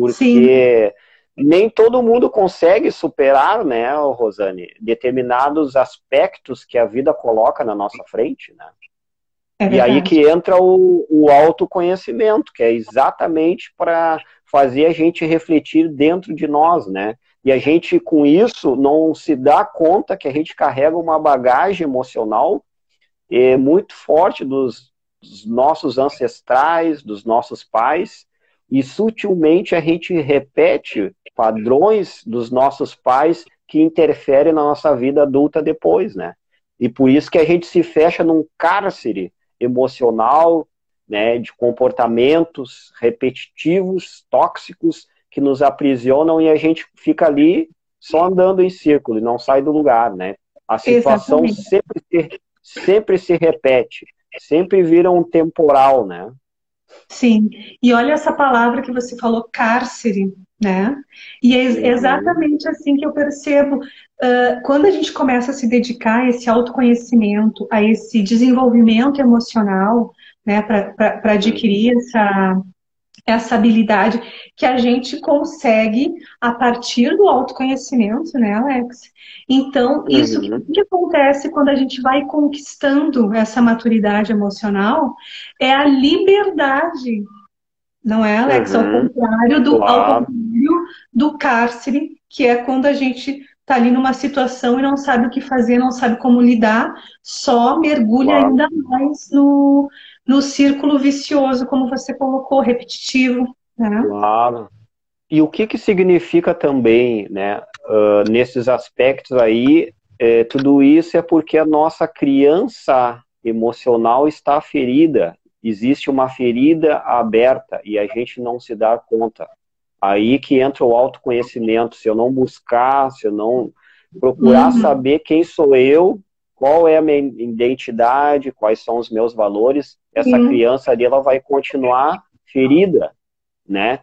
Sim, Porque nem todo mundo consegue superar, né, Rosane, determinados aspectos que a vida coloca na nossa frente, né? é E aí verdade. que entra o autoconhecimento, que é exatamente para fazer a gente refletir dentro de nós, né? E a gente, com isso, não se dá conta que a gente carrega uma bagagem emocional muito forte dos nossos ancestrais, dos nossos pais, e sutilmente a gente repete padrões dos nossos pais que interferem na nossa vida adulta depois, né? E por isso que a gente se fecha num cárcere emocional, né, de comportamentos repetitivos, tóxicos, que nos aprisionam e a gente fica ali só andando em círculo e não sai do lugar, né? A situação Exatamente. sempre se repete, sempre vira um temporal, né? Sim. E olha essa palavra que você falou, cárcere, né? E é Uhum, exatamente assim que eu percebo. Quando a gente começa a se dedicar a esse autoconhecimento, a esse desenvolvimento emocional, né, para uhum, adquirir essa habilidade que a gente consegue a partir do autoconhecimento, né, Alex? Então, isso uhum, que acontece quando a gente vai conquistando essa maturidade emocional é a liberdade, não é, Alex? uhum, Ao claro, contrário do cárcere, que é quando a gente está ali numa situação e não sabe o que fazer, não sabe como lidar, só mergulha claro, ainda mais no círculo vicioso, como você colocou, repetitivo, né? claro. E o que que significa também, né, nesses aspectos aí, tudo isso é porque a nossa criança emocional está ferida, existe uma ferida aberta e a gente não se dá conta. Aí que entra o autoconhecimento. Se eu não buscar, se eu não procurar Uhum. saber quem sou eu, qual é a minha identidade, quais são os meus valores, essa Sim, criança ali ela vai continuar ferida, né?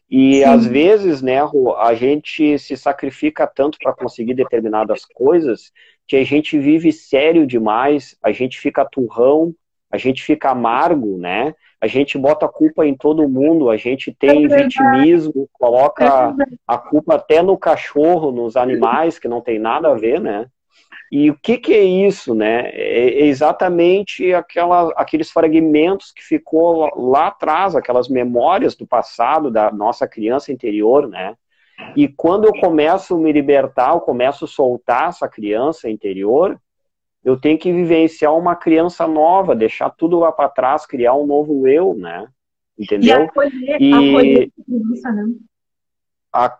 E às sim. vezes, né, Rô, a gente se sacrifica tanto para conseguir determinadas coisas que a gente vive sério demais, a gente fica turrão, a gente fica amargo, né? A gente bota a culpa em todo mundo, a gente É tem verdade, vitimismo, é coloca verdade. a culpa até no cachorro, nos animais, que não tem nada a ver, né? E o que que é isso, né? É exatamente aqueles fragmentos que ficou lá atrás, aquelas memórias do passado, da nossa criança interior, né? E quando eu começo a me libertar, eu começo a soltar essa criança interior, eu tenho que vivenciar uma criança nova, deixar tudo lá para trás, criar um novo eu, né? E Entendeu? acolher E a preguiça, né?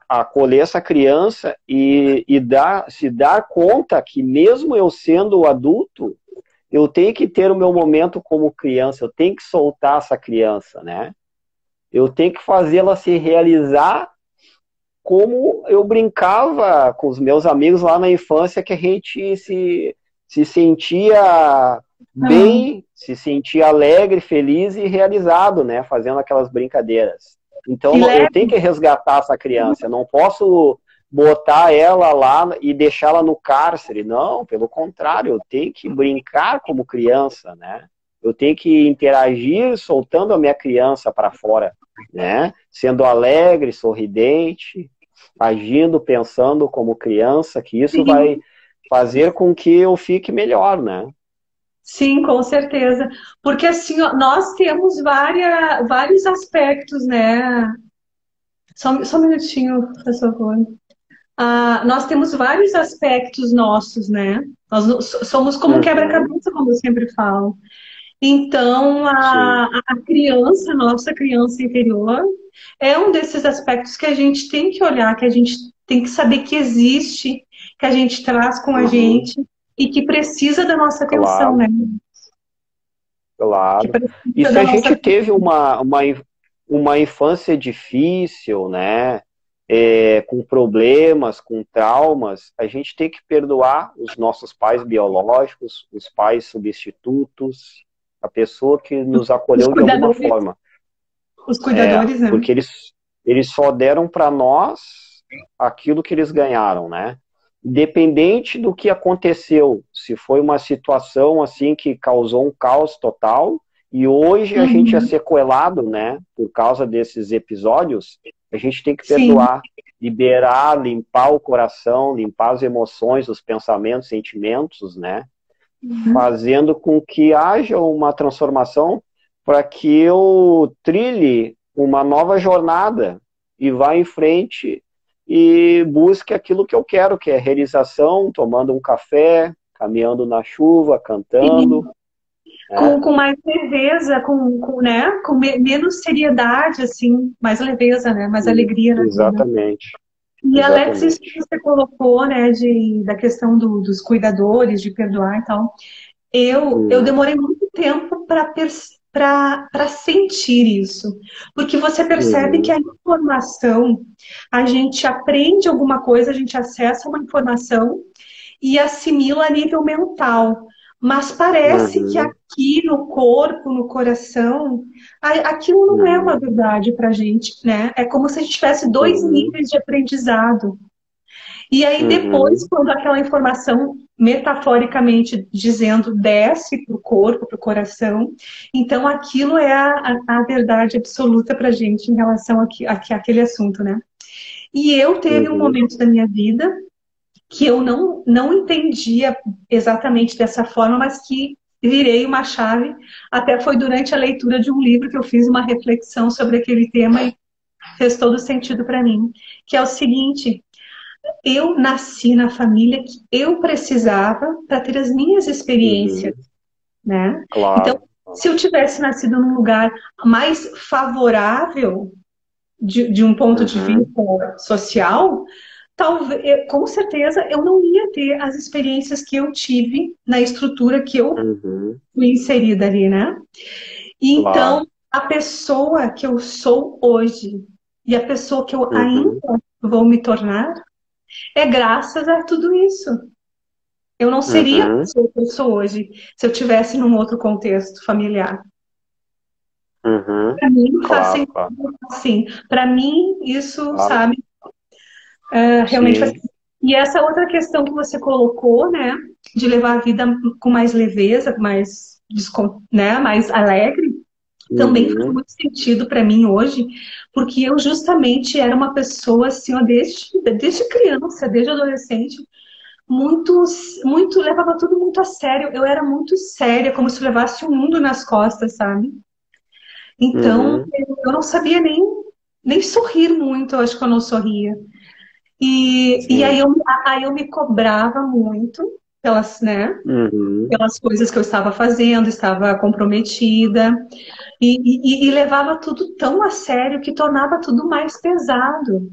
acolher essa criança se dar conta que mesmo eu sendo adulto, eu tenho que ter o meu momento como criança, eu tenho que soltar essa criança, né? Eu tenho que fazê-la se realizar como eu brincava com os meus amigos lá na infância, que a gente se sentia Ah, bem, se sentia alegre, feliz e realizado, né? Fazendo aquelas brincadeiras. que Então eu tenho leve. que resgatar essa criança, eu não posso botar ela lá e deixá-la no cárcere. Não, pelo contrário, eu tenho que brincar como criança, né? Eu tenho que interagir soltando a minha criança para fora, né? Sendo alegre, sorridente, agindo, pensando como criança, que isso vai Sim, fazer com que eu fique melhor, né? sim, com certeza. Porque assim, ó, nós temos vários aspectos, né? Só um minutinho, por favor. Nós temos vários aspectos nossos, né? Nós somos como um Uhum, quebra-cabeça, como eu sempre falo. Então, sim. a criança, nossa criança interior, é um desses aspectos que a gente tem que olhar, que a gente tem que saber que existe, que a gente traz com a Uhum. gente e que precisa da nossa atenção, Claro, né? Que claro. E precisa se da a nossa gente teve atenção. uma infância difícil, né? Com problemas, com traumas, a gente tem que perdoar os nossos pais biológicos, os pais substitutos, a pessoa que nos Os acolheu de alguma cuidadores, forma. os cuidadores, né? Porque eles só deram para nós aquilo que eles ganharam, né? Independente do que aconteceu, se foi uma situação assim que causou um caos total, e hoje a gente é Uhum. sequelado, né, por causa desses episódios, a gente tem que Sim. perdoar, liberar, limpar o coração, limpar as emoções, os pensamentos, sentimentos, né? Uhum. Fazendo com que haja uma transformação para que eu trilhe uma nova jornada e vá em frente e busque aquilo que eu quero, que é realização, tomando um café, caminhando na chuva, cantando, Sim. né? Com mais leveza, né? Menos seriedade, assim, mais leveza, né? Mais alegria na vida. Exatamente, E, Alex, isso que exatamente. você colocou, né, da questão dos cuidadores, de perdoar e tal, eu Hum, demorei muito tempo para sentir isso. Porque você percebe que uhum, a informação, a gente aprende alguma coisa, a gente acessa uma informação e assimila a nível mental. Mas parece que uhum, aqui no corpo, no coração, aquilo não é uma uhum, verdade para a gente, né? É como se a gente tivesse dois uhum, níveis de aprendizado. E aí depois, uhum, quando aquela informação, metaforicamente dizendo, desce para o corpo, para o coração, então aquilo é a verdade absoluta para a gente em relação àquele assunto, né? E eu teve um uhum, momento da minha vida que eu não entendia exatamente dessa forma, mas que virei uma chave. Até foi durante a leitura de um livro que eu fiz uma reflexão sobre aquele tema e fez todo sentido para mim, que é o seguinte: eu nasci na família que eu precisava para ter as minhas experiências, uhum. né? Então, Claro. se eu tivesse nascido num lugar mais favorável de um ponto de Uhum, vista social, talvez, com certeza, eu não ia ter as experiências que eu tive na estrutura que eu uhum, fui inserida ali, né? E então, claro. a pessoa que eu sou hoje e a pessoa que eu ainda Uhum, vou me tornar é graças a tudo isso. Eu não seria a uhum, pessoa que eu sou hoje se eu tivesse num outro contexto familiar. uhum. Para mim faz Claro, claro, sentido assim. Para mim isso, claro. sabe, realmente faz Sim. sentido. E essa outra questão que você colocou, né, de levar a vida com mais leveza, né, mais alegre, também faz Uhum, muito sentido para mim hoje, porque eu justamente era uma pessoa assim, ó, desde criança, desde adolescente, muito, muito, levava tudo muito a sério. Eu era muito séria, como se levasse o mundo nas costas, sabe? Então, uhum, eu não sabia nem sorrir muito, eu acho que eu não sorria. E sim. aí eu me cobrava muito pelas, né, Uhum, pelas coisas que eu estava fazendo, estava comprometida, e levava tudo tão a sério que tornava tudo mais pesado.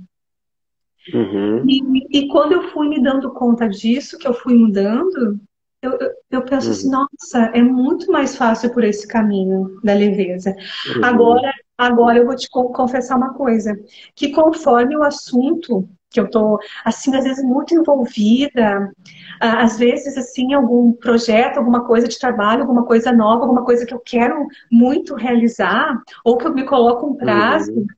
uhum, E quando eu fui me dando conta disso, que eu fui mudando, eu penso assim, uhum, nossa, é muito mais fácil por esse caminho da leveza. uhum, Agora eu vou te confessar uma coisa, que conforme o assunto que eu tô, assim, às vezes muito envolvida, às vezes, assim, algum projeto, alguma coisa de trabalho, alguma coisa nova, alguma coisa que eu quero muito realizar, ou que eu me coloco um prazo, uhum,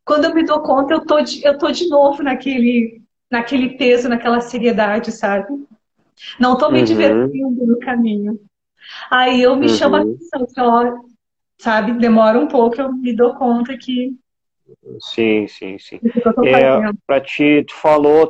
quando eu me dou conta, eu tô de novo naquele peso, naquela seriedade, sabe? Não tô me uhum, divertindo no caminho. Aí eu me chamo a uhum. atenção, que eu, sabe? Demora um pouco, eu me dou conta que Sim, sim, sim. o que eu tô É, fazendo. para ti, tu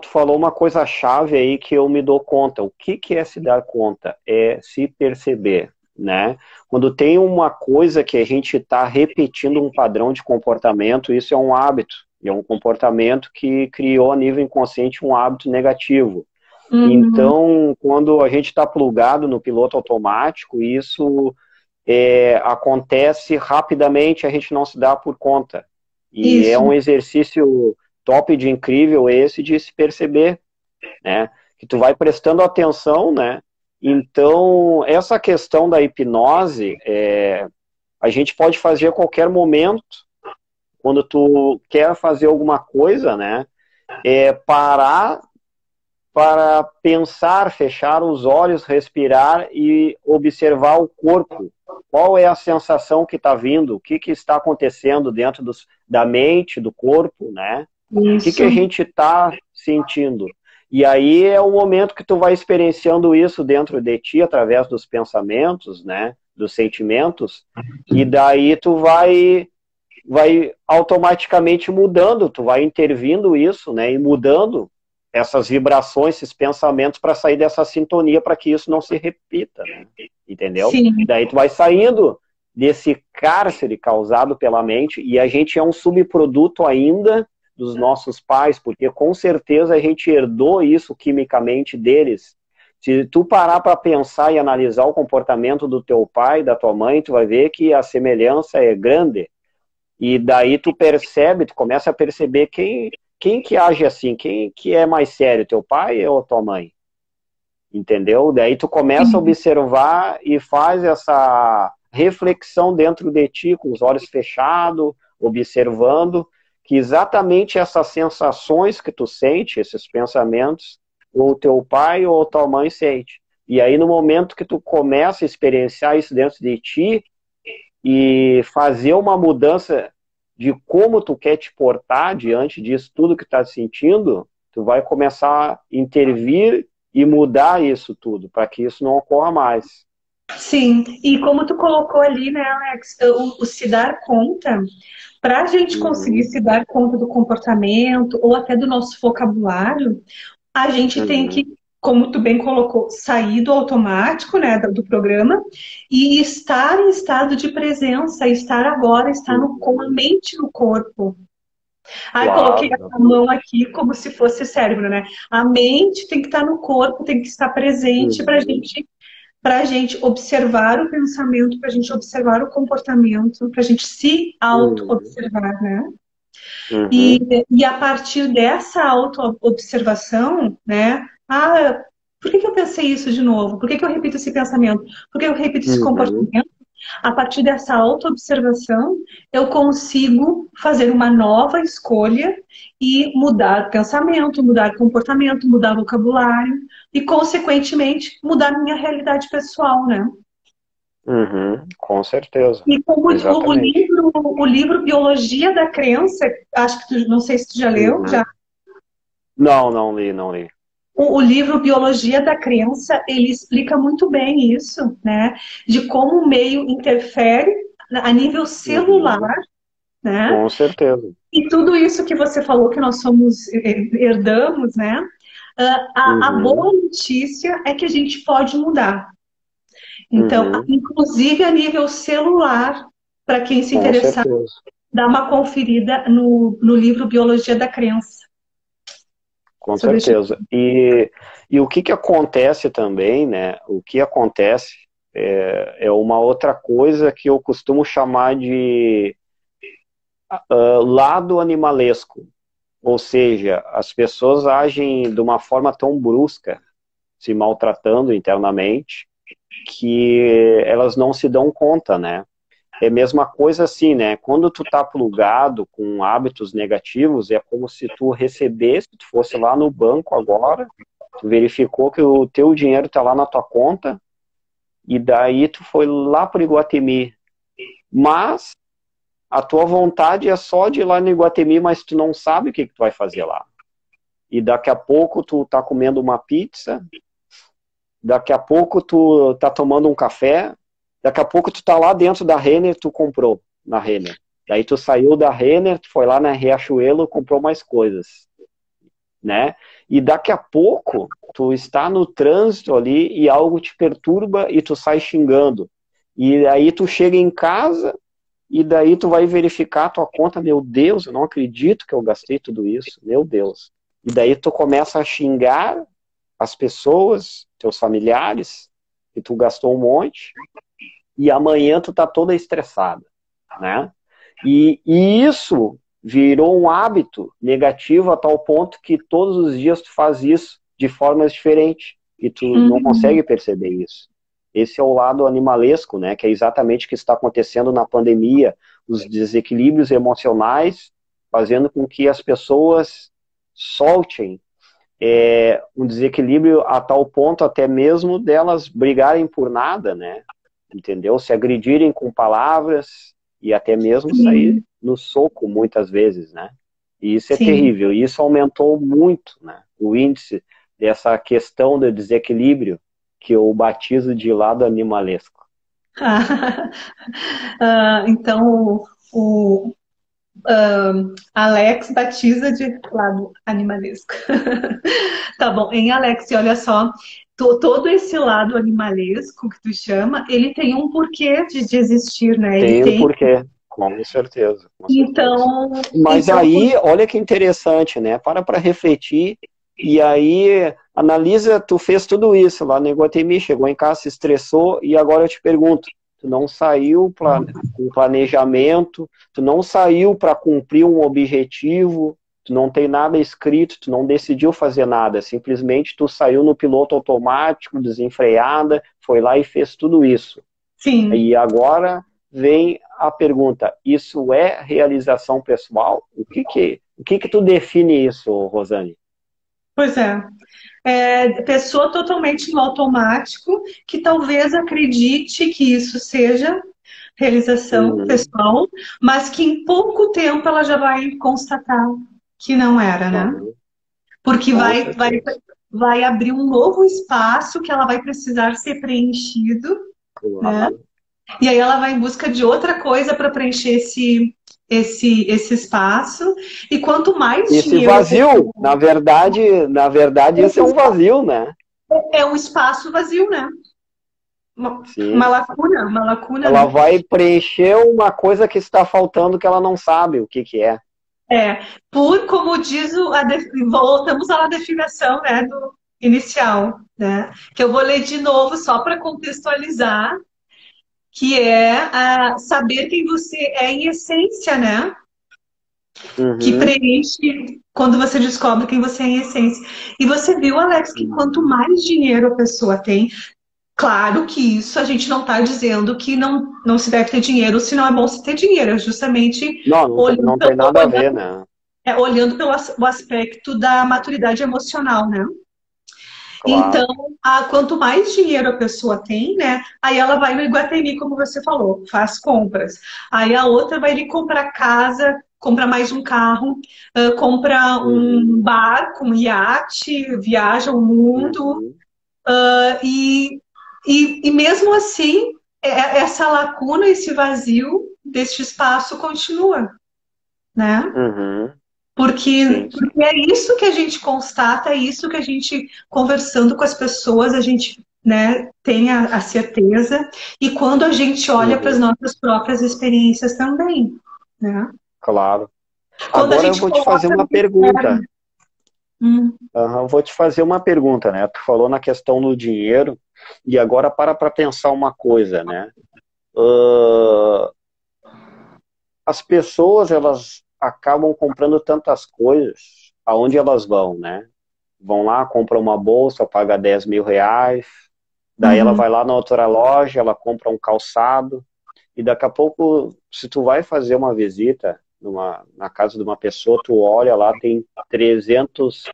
falou uma coisa chave aí que eu me dou conta. O que que é se dar conta? É se perceber, né? Quando tem uma coisa que a gente está repetindo um padrão de comportamento, isso é um hábito, e é um comportamento que criou a nível inconsciente um hábito negativo. Uhum. Então, quando a gente está plugado no piloto automático, isso acontece rapidamente, a gente não se dá por conta. E é Isso. um exercício top de incrível esse de se perceber, né? Que tu vai prestando atenção, né? Então, essa questão da hipnose, a gente pode fazer a qualquer momento, quando tu quer fazer alguma coisa, né? Parar para pensar, fechar os olhos, respirar e observar o corpo. Qual é a sensação que está vindo? O que está acontecendo dentro da mente, do corpo, né? Isso. O que a gente está sentindo? E aí é o momento que tu vai experienciando isso dentro de ti, através dos pensamentos, né? Dos sentimentos. E daí tu vai automaticamente mudando, tu vai intervindo isso, né? E mudando essas vibrações, esses pensamentos para sair dessa sintonia, para que isso não se repita, né? Entendeu? Sim. E daí tu vai saindo desse cárcere causado pela mente, e a gente é um subproduto ainda dos nossos pais, porque com certeza a gente herdou isso quimicamente deles. Se tu parar para pensar e analisar o comportamento do teu pai, da tua mãe, tu vai ver que a semelhança é grande. E daí tu percebe, tu começa a perceber quem que age assim, quem que é mais sério, teu pai ou tua mãe? Entendeu? Daí tu começa a observar e faz essa reflexão dentro de ti, com os olhos fechados, observando que exatamente essas sensações que tu sente, esses pensamentos, ou teu pai ou tua mãe sente. E aí no momento que tu começa a experienciar isso dentro de ti e fazer uma mudança de como tu quer te portar diante disso tudo que tá sentindo, tu vai começar a intervir e mudar isso tudo, para que isso não ocorra mais. Sim, e como tu colocou ali, né, Alex, o se dar conta, para a gente conseguir se dar conta do comportamento ou até do nosso vocabulário, a gente tem que, como tu bem colocou, sair do automático, né, do programa e estar em estado de presença, estar agora, estar com a mente no corpo. Aí coloquei a mão aqui como se fosse cérebro, né? A mente tem que estar no corpo, tem que estar presente para a gente observar o pensamento, para a gente observar o comportamento, para a gente se auto-observar, né? E a partir dessa auto-observação, né? Ah, por que eu pensei isso de novo? Por que eu repito esse pensamento? Por que eu repito esse comportamento? A partir dessa auto-observação, eu consigo fazer uma nova escolha e mudar pensamento, mudar comportamento, mudar vocabulário e, consequentemente, mudar minha realidade pessoal, né? Com certeza. E como o livro Biologia da Crença, acho que não sei se tu já leu, já. Não li. O livro Biologia da Crença, ele explica muito bem isso, né? De como o meio interfere a nível celular, né? Com certeza. E tudo isso que você falou que nós herdamos, né? A boa notícia é que a gente pode mudar. Então, inclusive a nível celular, para quem se interessar, dá uma conferida no livro Biologia da Crença. Com certeza. E o que acontece também, né? O que acontece é uma outra coisa que eu costumo chamar de lado animalesco. Ou seja, as pessoas agem de uma forma tão brusca, se maltratando internamente, que elas não se dão conta, né? É a mesma coisa assim, né? Quando tu tá plugado com hábitos negativos, é como se tu recebesse, tu fosse lá no banco agora, tu verificou que o teu dinheiro tá lá na tua conta, e daí tu foi lá pro Iguatemi. Mas a tua vontade é só de ir lá no Iguatemi, mas tu não sabe o que tu vai fazer lá. E daqui a pouco tu tá comendo uma pizza, daqui a pouco tu tá tomando um café, daqui a pouco tu tá lá dentro da Renner, tu comprou na Renner. Daí tu saiu da Renner, tu foi lá na Riachuelo, comprou mais coisas, né? E daqui a pouco tu está no trânsito ali e algo te perturba e tu sai xingando. E aí tu chega em casa e daí tu vai verificar a tua conta, meu Deus, eu não acredito que eu gastei tudo isso, meu Deus. E daí tu começa a xingar as pessoas, teus familiares, que tu gastou um monte, e amanhã tu tá toda estressada, né? E isso virou um hábito negativo a tal ponto que todos os dias tu faz isso de formas diferentes e tu não consegue perceber isso. Esse é o lado animalesco, né? Que é exatamente o que está acontecendo na pandemia, os desequilíbrios emocionais, fazendo com que as pessoas soltem um desequilíbrio a tal ponto até mesmo delas brigarem por nada, né? Entendeu? Se agredirem com palavras e até mesmo sair no soco muitas vezes, né? E isso é terrível. E isso aumentou muito, né? O índice dessa questão do desequilíbrio que eu batizo de lado animalesco. Então, o Alex batiza de lado animalesco. Tá bom, hein, Alex? E olha só, todo esse lado animalesco que tu chama, ele tem um porquê de existir, né? Ele Tem um tem. porquê, com certeza. Com certeza. Então. Mas aí, olha que interessante, né? Para refletir e aí analisa, tu fez tudo isso lá no Iguatemi, chegou em casa, se estressou e agora eu te pergunto, tu não saiu com planejamento, tu não saiu para cumprir um objetivo, tu não tem nada escrito, tu não decidiu fazer nada, simplesmente tu saiu no piloto automático, desenfreada, foi lá e fez tudo isso. Sim. E agora vem a pergunta, isso é realização pessoal? O que tu define isso, Rosane? Pois é. Pessoa totalmente no automático, que talvez acredite que isso seja realização pessoal, mas que em pouco tempo ela já vai constatar que não era, né? Porque vai abrir um novo espaço que ela vai precisar ser preenchido, né? E aí ela vai em busca de outra coisa para preencher esse espaço. E quanto mais esse dinheiro... vazio, na verdade, esse é um vazio, né? É um espaço vazio, né? Uma lacuna. Ela vai preencher uma coisa que está faltando que ela não sabe o que é. Como diz voltamos à definição, né, do inicial, né? Que eu vou ler de novo só para contextualizar, que é saber quem você é em essência, né? Que preenche quando você descobre quem você é em essência. E você viu, Alex, que quanto mais dinheiro a pessoa tem, claro que isso a gente não está dizendo que não se deve ter dinheiro, se não é bom se ter dinheiro, é justamente não tem nada a ver, né? Olhando pelo o aspecto da maturidade emocional, né? Claro. Então, quanto mais dinheiro a pessoa tem, né? Aí ela vai no Iguatemi, como você falou, faz compras. Aí a outra vai ali comprar casa, compra mais um carro, compra um barco, um iate, viaja o mundo. E mesmo assim, essa lacuna, esse vazio deste espaço continua, né? Porque é isso que a gente constata, é isso que a gente, conversando com as pessoas, a gente, né, tem a certeza. E quando a gente olha para as nossas próprias experiências também, né? Claro. Agora eu vou te fazer uma pergunta. Vou te fazer uma pergunta, né? Tu falou na questão do dinheiro e agora para pensar uma coisa, né? As pessoas, elas acabam comprando tantas coisas, aonde elas vão, né? Vão lá, compram uma bolsa, paga 10 mil reais, daí ela vai lá na outra loja, ela compra um calçado, e daqui a pouco, se tu vai fazer uma visita na casa de uma pessoa, tu olha lá, tem 300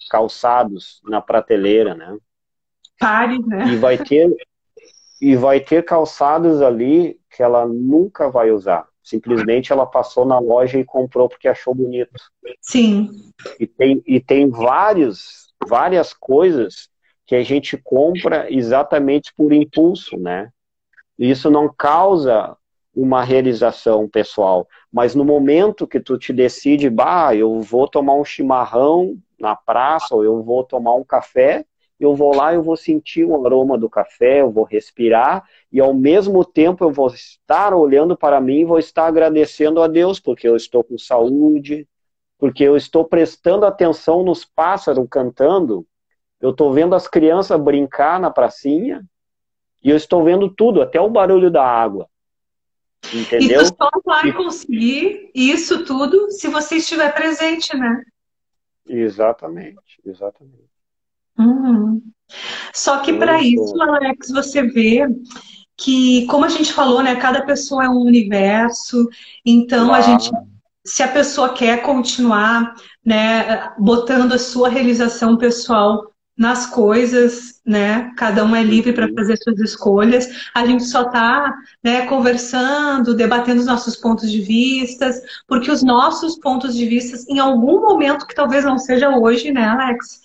calçados na prateleira, né? Pares, né? E vai ter calçados ali que ela nunca vai usar. Simplesmente ela passou na loja e comprou porque achou bonito. Sim. E tem várias coisas que a gente compra exatamente por impulso, né? E isso não causa uma realização pessoal. Mas no momento que tu te decide, eu vou tomar um chimarrão na praça, ou eu vou tomar um café, eu vou lá, eu vou sentir o aroma do café, eu vou respirar, e ao mesmo tempo eu vou estar olhando para mim e vou estar agradecendo a Deus, porque eu estou com saúde, porque eu estou prestando atenção nos pássaros cantando, eu estou vendo as crianças brincar na pracinha, e eu estou vendo tudo, até o barulho da água. E tu entendeu? só vai E, conseguir isso tudo se você estiver presente, né? exatamente, exatamente. Uhum. Só que para isso, Muito. Alex, você vê que, como a gente falou, né, cada pessoa é um universo, então a gente, Claro. se a pessoa quer continuar, né, botando a sua realização pessoal nas coisas, né, cada um é livre para Uhum, fazer suas escolhas, a gente só está, né, conversando, debatendo os nossos pontos de vistas, porque os nossos pontos de vistas, em algum momento, que talvez não seja hoje, né, Alex,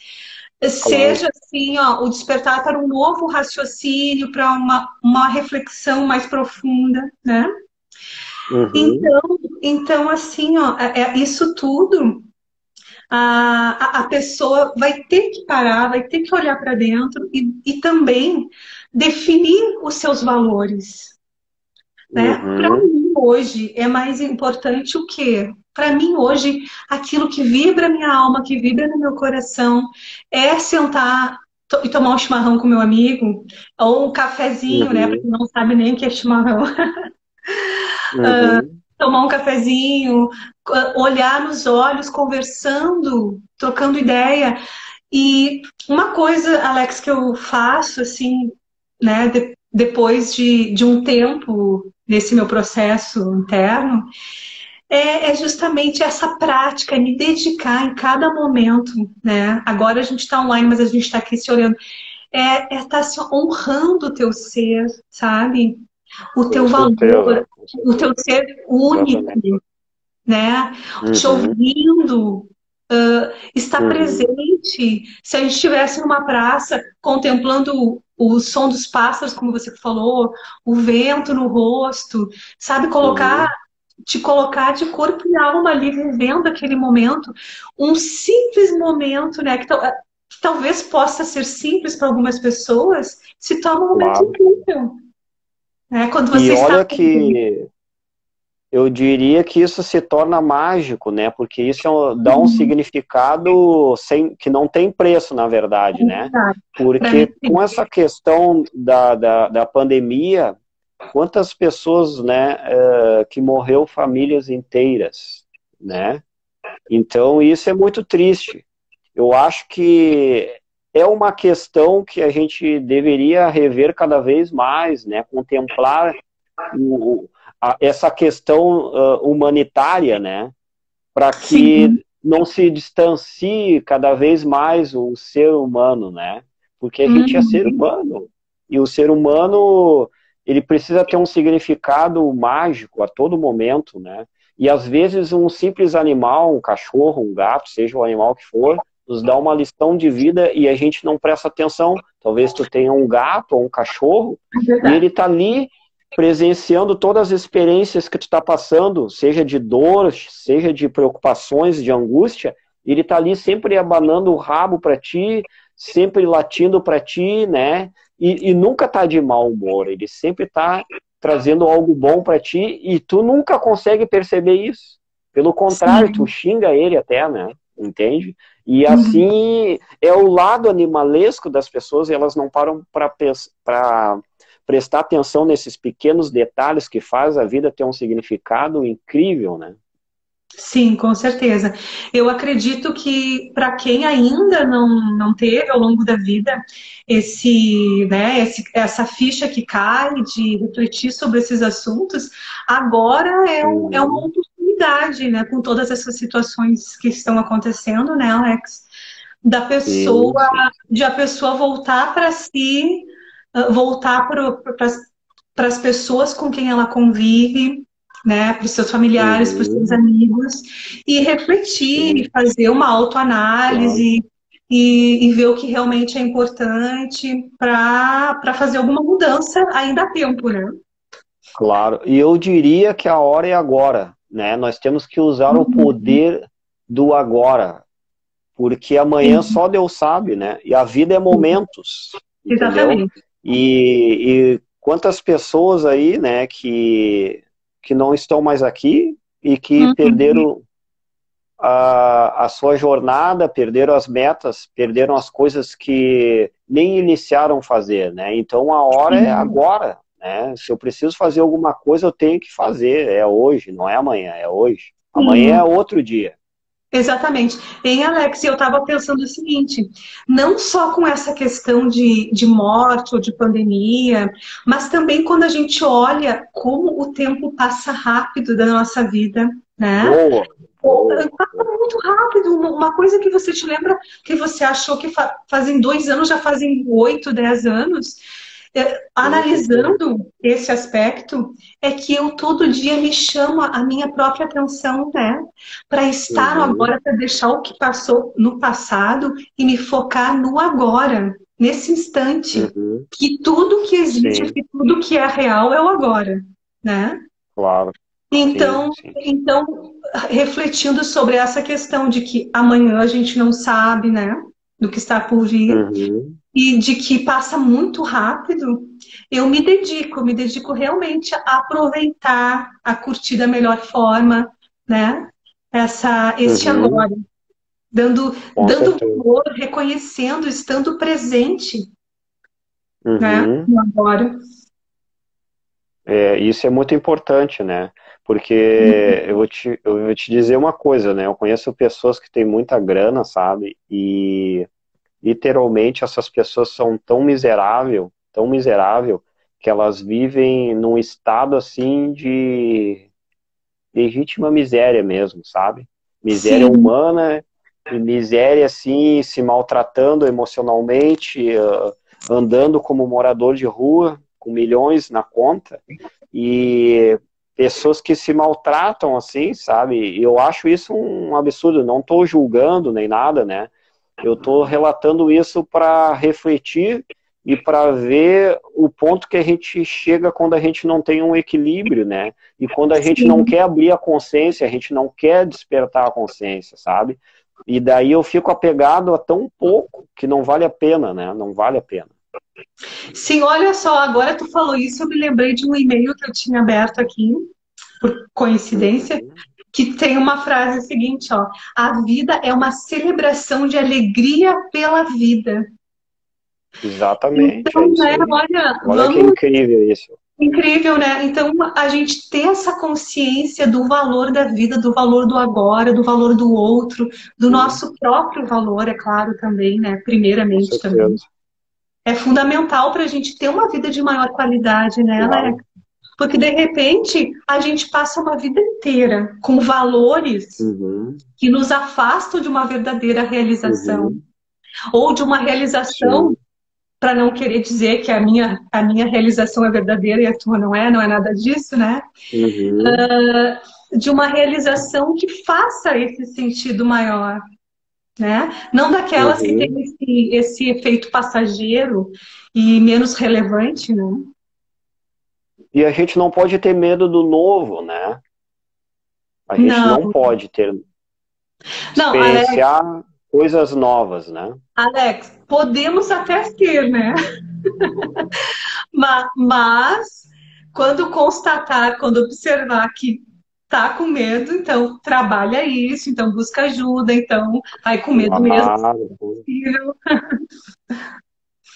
claro. seja assim, ó, o despertar para um novo raciocínio, para uma reflexão mais profunda, né? Uhum, Então, então assim, ó, isso tudo a pessoa vai ter que parar, vai ter que olhar para dentro e também definir os seus valores, né? Para uhum, mim, hoje, é mais importante o quê? Para mim, hoje, aquilo que vibra minha alma, que vibra no meu coração, é sentar e tomar um chimarrão com meu amigo, ou um cafezinho, né? Para uhum, quem não sabe nem o que é chimarrão. uhum, Tomar um cafezinho, olhar nos olhos, conversando, trocando ideia. E uma coisa, Alex, que eu faço, assim, né, depois de um tempo nesse meu processo interno, é justamente essa prática, me dedicar em cada momento, né? Agora a gente está online, mas a gente está aqui se olhando. É estar se honrando o teu ser, sabe? O com teu certeza, valor, com o teu certeza. ser único, Exatamente. né? Te Uhum, ouvindo, estar uhum, presente. Se a gente estivesse numa praça contemplando o som dos pássaros, como você falou, o vento no rosto, sabe, uhum. te colocar de corpo e alma ali vivendo aquele momento, um simples momento, né, que talvez possa ser simples para algumas pessoas, se torna um momento Claro. incrível, né? Quando E você está olha que eu diria que isso se torna mágico, né? Porque isso dá um significado que não tem preço, na verdade, né? para mim, Porque sim. com essa questão da pandemia, quantas pessoas, né, que morreu famílias inteiras, né? Então isso é muito triste. Eu acho que é uma questão que a gente deveria rever cada vez mais, né? Contemplar essa questão humanitária, né? Para Sim. que não se distancie cada vez mais o ser humano, né? Porque a gente é ser Uhum. humano. E o ser humano, ele precisa ter um significado mágico a todo momento, né? E às vezes um simples animal, um cachorro, um gato, seja o animal que for, nos dá uma lição de vida e a gente não presta atenção. Talvez tu tenha um gato ou um cachorro É e ele verdade. está ali presenciando todas as experiências que tu está passando, seja de dor, seja de preocupações, de angústia, ele está ali sempre abanando o rabo para ti, sempre latindo para ti, né? E nunca está de mau humor, ele sempre está trazendo algo bom para ti e tu nunca consegue perceber isso. Pelo contrário, tu Sim. xinga ele até, né? Entende? E Uhum. assim é o lado animalesco das pessoas, e elas não param para prestar atenção nesses pequenos detalhes que faz a vida ter um significado incrível, né? Sim, com certeza. Eu acredito que para quem ainda não teve ao longo da vida essa ficha que cai de refletir sobre esses assuntos, agora é uma Uhum. oportunidade, né, com todas essas situações que estão acontecendo, né, Alex? Da Sim, pessoa, sim. de a pessoa voltar para si, voltar para as pessoas com quem ela convive, né, para os seus familiares, para os seus Uhum. amigos, e refletir, e Sim, fazer uma claro. autoanálise e ver o que realmente é importante para fazer alguma mudança ainda há tempo, né? Claro. E eu diria que a hora é agora, né? Nós temos que usar o Uhum. poder do agora, porque amanhã Sim, só Deus sabe, né? E a vida é momentos, entendeu? exatamente. E quantas pessoas aí, né, que não estão mais aqui e que Uhum. perderam a sua jornada, perderam as metas, perderam as coisas que nem iniciaram fazer, né? Então a hora é Sim. agora, né? Se eu preciso fazer alguma coisa, eu tenho que fazer. É hoje, não é amanhã, é hoje. Amanhã Sim, é outro dia. exatamente. Em Alex, eu estava pensando o seguinte, não só com essa questão de morte ou de pandemia, mas também quando a gente olha como o tempo passa rápido da nossa vida, né? Boa, boa, Passa boa. muito rápido. Uma coisa que você te lembra que você achou que fazem 2 anos, já fazem 8, 10 anos. Com certeza. Analisando esse aspecto, é que eu todo dia me chamo a minha própria atenção, né? Para estar no Uhum, agora, para deixar o que passou no passado e me focar no agora, nesse instante. uhum, Que tudo que existe, sim, que tudo que é real é o agora, né? claro. Sim, Então, sim. então, refletindo sobre essa questão de que amanhã a gente não sabe, né, do que está por vir, Uhum, e de que passa muito rápido, eu me dedico realmente a aproveitar, a curtir da melhor forma, né, este uhum, agora, dando, com dando certeza. valor, reconhecendo, estando presente, né, Uhum. no agora. É, isso é muito importante, né? Porque eu vou te dizer uma coisa, né? Eu conheço pessoas que têm muita grana, sabe? E literalmente essas pessoas são tão miserável, que elas vivem num estado assim de legítima miséria mesmo, sabe? Miséria Sim, humana e miséria assim, se maltratando emocionalmente, andando como morador de rua, com milhões na conta, e pessoas que se maltratam assim, sabe? E eu acho isso um absurdo, não estou julgando nem nada, né? Eu estou relatando isso para refletir e para ver o ponto que a gente chega quando a gente não tem um equilíbrio, né? E quando a gente não sim. quer abrir a consciência, a gente não quer despertar a consciência, sabe? E daí eu fico apegado a tão pouco que não vale a pena, né? Não vale a pena. Sim, olha só, agora tu falou isso, eu me lembrei de um e-mail que eu tinha aberto aqui, por coincidência, Uhum. que tem uma frase seguinte, ó: a vida é uma celebração de alegria pela vida. Exatamente, é Então, isso né, aí. olha, Olha que vamos, incrível isso. incrível, né? Então, a gente ter essa consciência do valor da vida, do valor do agora, do valor do outro, do Uhum. nosso próprio valor, é claro, também, né? Com Primeiramente também. certeza. É fundamental para a gente ter uma vida de maior qualidade, né, Alex? Claro. Porque de repente a gente passa uma vida inteira com valores Uhum. que nos afastam de uma verdadeira realização, Uhum. ou de uma realização, Sim. para não querer dizer que a minha realização é verdadeira e a tua não é nada disso, né? Uhum. De uma realização que faça esse sentido maior, né? Não daquelas que têm Uhum. esse efeito passageiro e menos relevante, né? E a gente não pode ter medo do novo, né? A gente Não, não pode ter não, Alex, experienciar coisas novas, né? Alex, podemos até ter, né? Mas quando constatar, quando observar que tá com medo, então trabalha isso, então busca ajuda, então vai com medo mesmo, se Claro, possível.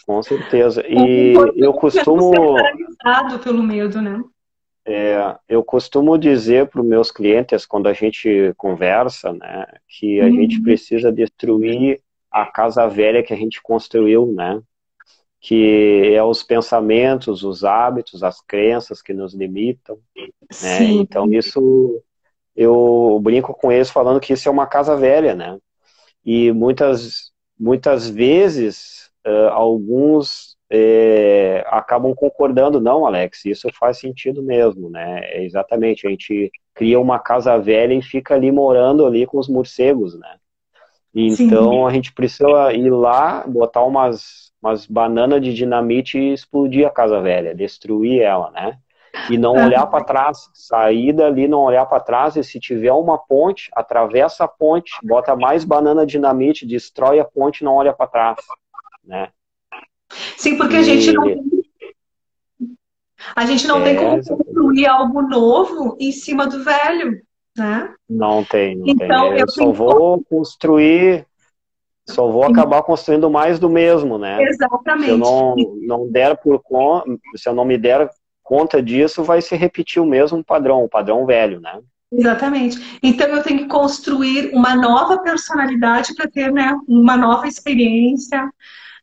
com certeza. O E importante é não ser paralisado pelo medo, né? eu costumo dizer para os meus clientes, quando a gente conversa, né, que a gente Uhum. precisa destruir a casa velha que a gente construiu, né? Que é os pensamentos, os hábitos, as crenças que nos limitam, né? Sim, Então isso eu brinco com eles falando que isso é uma casa velha, né? E muitas vezes alguns acabam concordando, não, Alex, isso faz sentido mesmo, né? É exatamente, a gente cria uma casa velha e fica ali morando ali com os morcegos, né? Então a sim. gente precisa ir lá, botar umas bananas de dinamite e explodir a casa velha, destruir ela, né? E não olhar para trás, sair dali, não olhar para trás, e se tiver uma ponte, atravessa a ponte, bota mais banana de dinamite, destrói a ponte e não olha para trás, né? Sim, porque E a gente não tem é, como construir algo novo em cima do velho, né? não tem, não tem. Então, eu Eu só tenho vou construir, só vou acabar construindo mais do mesmo, né? Se eu exatamente. não der por conta, se eu não me der conta disso, vai se repetir o padrão velho, né? Exatamente. Então eu tenho que construir uma nova personalidade para ter, né, uma nova experiência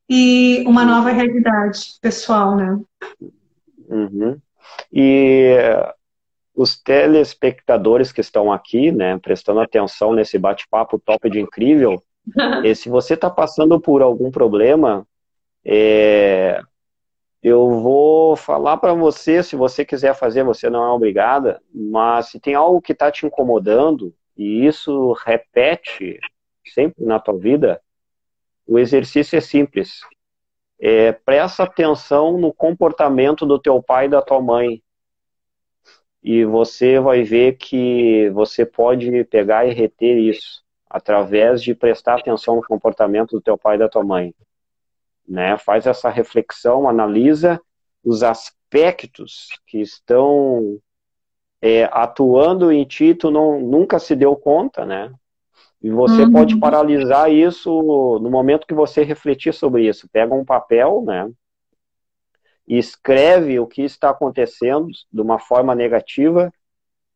e uma nova Uhum, realidade pessoal, né? uhum. E os telespectadores que estão aqui, né, prestando atenção nesse bate-papo top de incrível, e se você está passando por algum problema, é, eu vou falar para você, se você quiser fazer, você não é obrigada, mas se tem algo que está te incomodando, e isso repete sempre na tua vida, o exercício é simples. Presta atenção no comportamento do teu pai e da tua mãe, e você vai ver que você pode pegar e reter isso, através de prestar atenção no comportamento do teu pai e da tua mãe, né? Faz essa reflexão, analisa os aspectos que estão atuando em ti, tu nunca se deu conta, né? E você pode Uhum. paralisar isso no momento que você refletir sobre isso. Pega um papel, né? E escreve o que está acontecendo de uma forma negativa,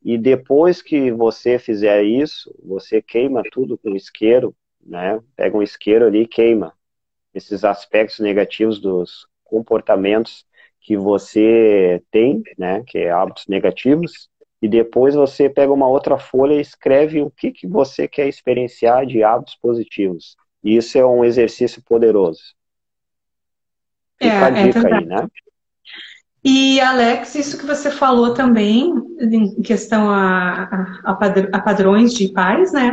e depois que você fizer isso, você queima tudo com isqueiro, né? Pega um isqueiro ali e queima esses aspectos negativos dos comportamentos que você tem, né, que é hábitos negativos, e depois você pega uma outra folha e escreve o que você quer experienciar de hábitos positivos. E isso é um exercício poderoso. Fica a É dica aí, verdade. né? E, Alex, isso que você falou também, em questão a padrões de pais, né?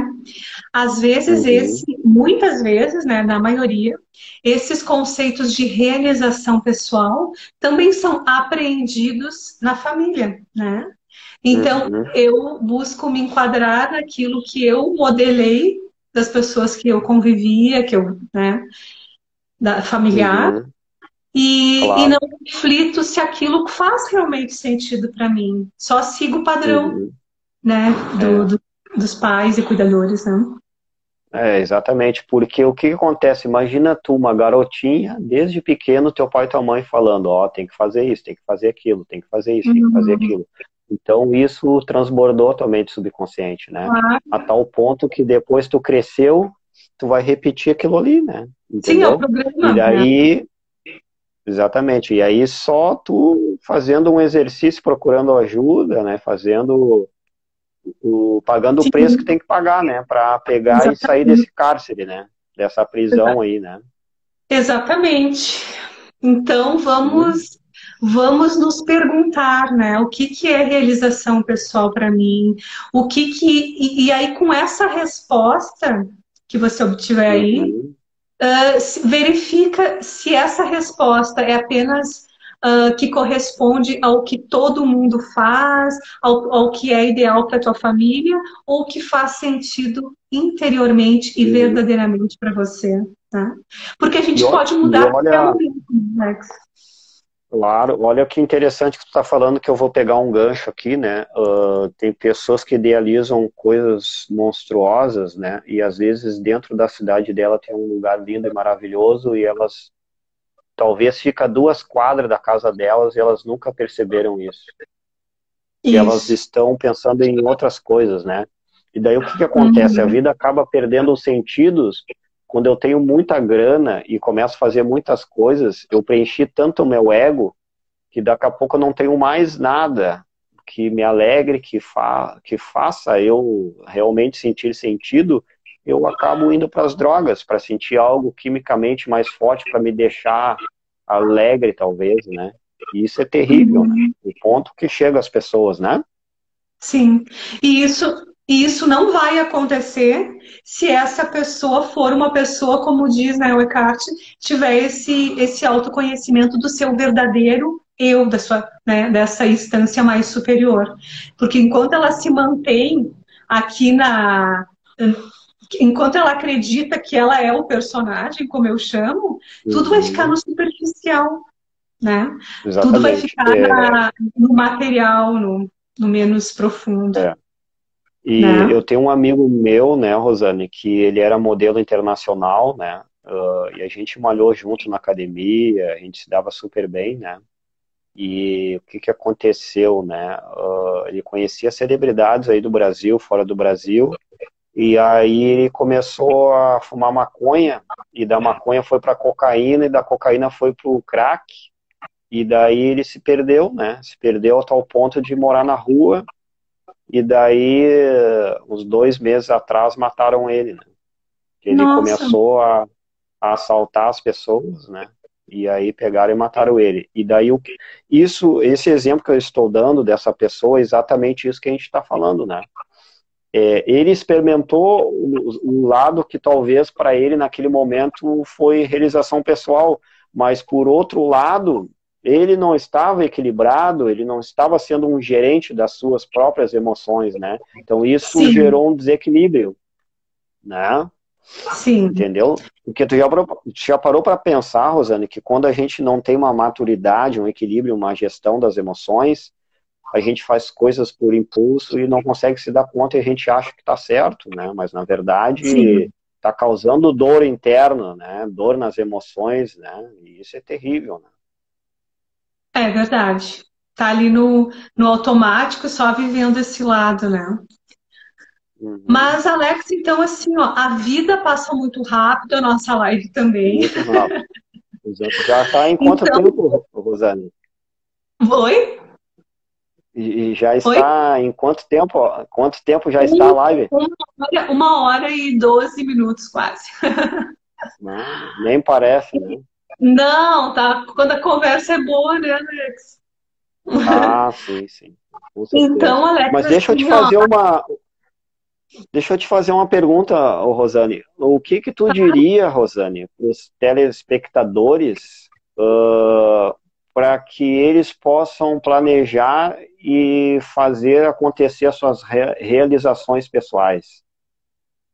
Às vezes, Uhum, muitas vezes, né, na maioria, esses conceitos de realização pessoal também são apreendidos na família, né? Então, uhum, eu busco me enquadrar naquilo que eu modelei das pessoas que eu convivia, né, da familiar, uhum, e não claro. reflito se aquilo faz realmente sentido para mim. Só sigo o padrão, Uhum, né, é. dos pais e cuidadores, né? Exatamente, porque o que que acontece? Imagina tu, uma garotinha, desde pequeno, teu pai e tua mãe falando, ó, tem que fazer isso, tem que fazer aquilo, tem que fazer isso, tem que fazer Uhum. aquilo. Então isso transbordou tua mente subconsciente, né? Claro. A tal ponto que depois tu cresceu, tu vai repetir aquilo ali, né? Sim, é o Entendeu? E programa, né? daí, exatamente, e aí só tu fazendo um exercício, procurando ajuda, né? Pagando o preço que Sim, tem que pagar, né? Para pegar e sair exatamente. desse cárcere, né? Dessa prisão aí, né? Exatamente. Então Hum, vamos nos perguntar, né, o que que é realização pessoal para mim? E aí com essa resposta que você obtiver aí, uhum, verifica se essa resposta é apenas que corresponde ao que todo mundo faz, ao que é ideal para a tua família, ou que faz sentido interiormente e uhum. verdadeiramente para você, tá? Porque a E, gente pode e mudar a qualquer olha, momento, né, Alex? claro, olha que interessante que tu está falando, que eu vou pegar um gancho aqui, né? Tem pessoas que idealizam coisas monstruosas, né? E às vezes dentro da cidade dela tem um lugar lindo e maravilhoso, e elas talvez fica a 2 quadras da casa delas, e elas nunca perceberam isso. Que elas Isso. estão pensando em outras coisas, né? E daí o que que acontece? A Uhum. vida acaba perdendo os sentidos quando eu tenho muita grana e começo a fazer muitas coisas, eu preenchi tanto o meu ego que daqui a pouco eu não tenho mais nada que me alegre, que faça eu realmente sentir sentido, eu acabo indo para as drogas, para sentir algo quimicamente mais forte, para me deixar alegre, talvez, né? E isso é terrível, né? Uhum. O ponto que chega às pessoas, né? Sim. E isso não vai acontecer se essa pessoa for uma pessoa, como diz, né, o Eckhart, tiver esse autoconhecimento do seu verdadeiro eu, né, dessa instância mais superior. Porque enquanto ela se mantém aqui enquanto ela acredita que ela é o personagem, como eu chamo, tudo vai ficar no Uhum, superficial, né? Tudo vai exatamente. ficar no material, no menos profundo, É. E né? eu tenho um amigo meu, né, Rosane, que ele era modelo internacional, né? E a gente malhou junto na academia, a gente se dava super bem, né? E o que que aconteceu, né? Ele conhecia celebridades aí do Brasil, fora do Brasil, e aí ele começou a fumar maconha, e da maconha foi para cocaína, e da cocaína foi para o crack, e daí ele se perdeu, né? Se perdeu a tal ponto de morar na rua, e daí, uns 2 meses atrás, mataram ele, né? Ele Nossa, começou a assaltar as pessoas, né? E aí pegaram e mataram ele. E daí, esse exemplo que eu estou dando dessa pessoa é exatamente isso que a gente está falando, né? Ele experimentou um lado que talvez para ele naquele momento foi realização pessoal, mas por outro lado, ele não estava equilibrado, ele não estava sendo um gerente das suas próprias emoções, né? Então isso sim, gerou um desequilíbrio, né? sim. Entendeu? Porque tu já parou para pensar, Rosane, que quando a gente não tem uma maturidade, um equilíbrio, uma gestão das emoções, a gente faz coisas por impulso e não consegue se dar conta e a gente acha que está certo, né? Mas na verdade Sim, está causando dor interna, né? Dor nas emoções, né? E isso é terrível, né? é verdade. Tá ali no automático, só vivendo esse lado, né? Uhum. Mas, Alex, então, assim, ó, a vida passa muito rápido, a nossa live também. Muito rápido. Já está em quanto Então, tempo, Rosane? oi? E já Oi? está em quanto tempo? Ó? Quanto tempo já está a Um- live? 1 hora e 12 minutos, quase. Não, nem parece, né? Não, tá? Quando a conversa é boa, né, Alex? Ah, sim, sim, com certeza. Então, Alex, Mas assim, ó, deixa eu te fazer uma pergunta, ô, Rosane. O que que tu diria, Rosane, para os telespectadores, para que eles possam planejar e fazer acontecer as suas realizações pessoais?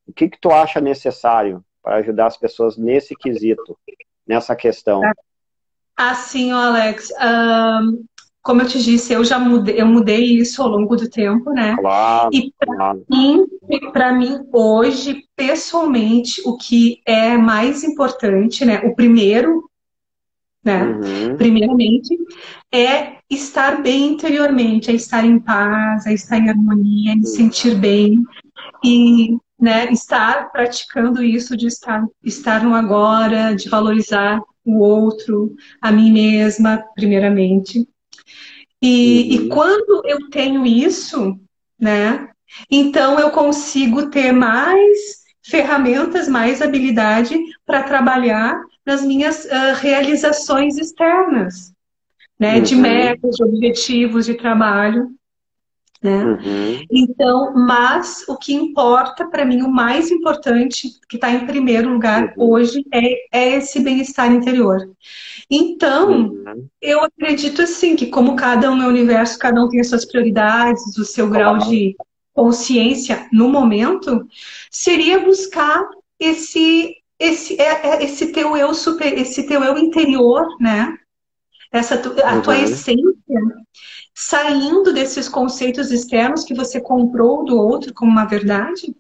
O que que tu acha necessário para ajudar as pessoas nesse quesito, nessa questão? assim, ó, Alex, como eu te disse, eu mudei isso ao longo do tempo, né? Claro, E claro. mim, para mim hoje, pessoalmente, o que é mais importante, né? O primeiro, né? Uhum, Primeiramente, é estar bem interiormente, é estar em paz, é estar em harmonia, é me sentir uhum, bem e, né, estar praticando isso de estar no agora, de valorizar o outro, a mim mesma, primeiramente. E uhum, quando eu tenho isso, né, então eu consigo ter mais ferramentas, mais habilidade para trabalhar nas minhas realizações externas, né, de uhum, metas, de objetivos de trabalho, né? uhum, Então, mas o que importa para mim, o mais importante, que está em primeiro lugar uhum, hoje, é esse bem-estar interior. Então, uhum. eu acredito assim que como cada um é um universo, cada um tem as suas prioridades, o seu grau Claro. de consciência no momento, seria buscar esse teu eu super, esse teu eu interior, né? A tua Uhum, essência, saindo desses conceitos externos que você comprou do outro como uma verdade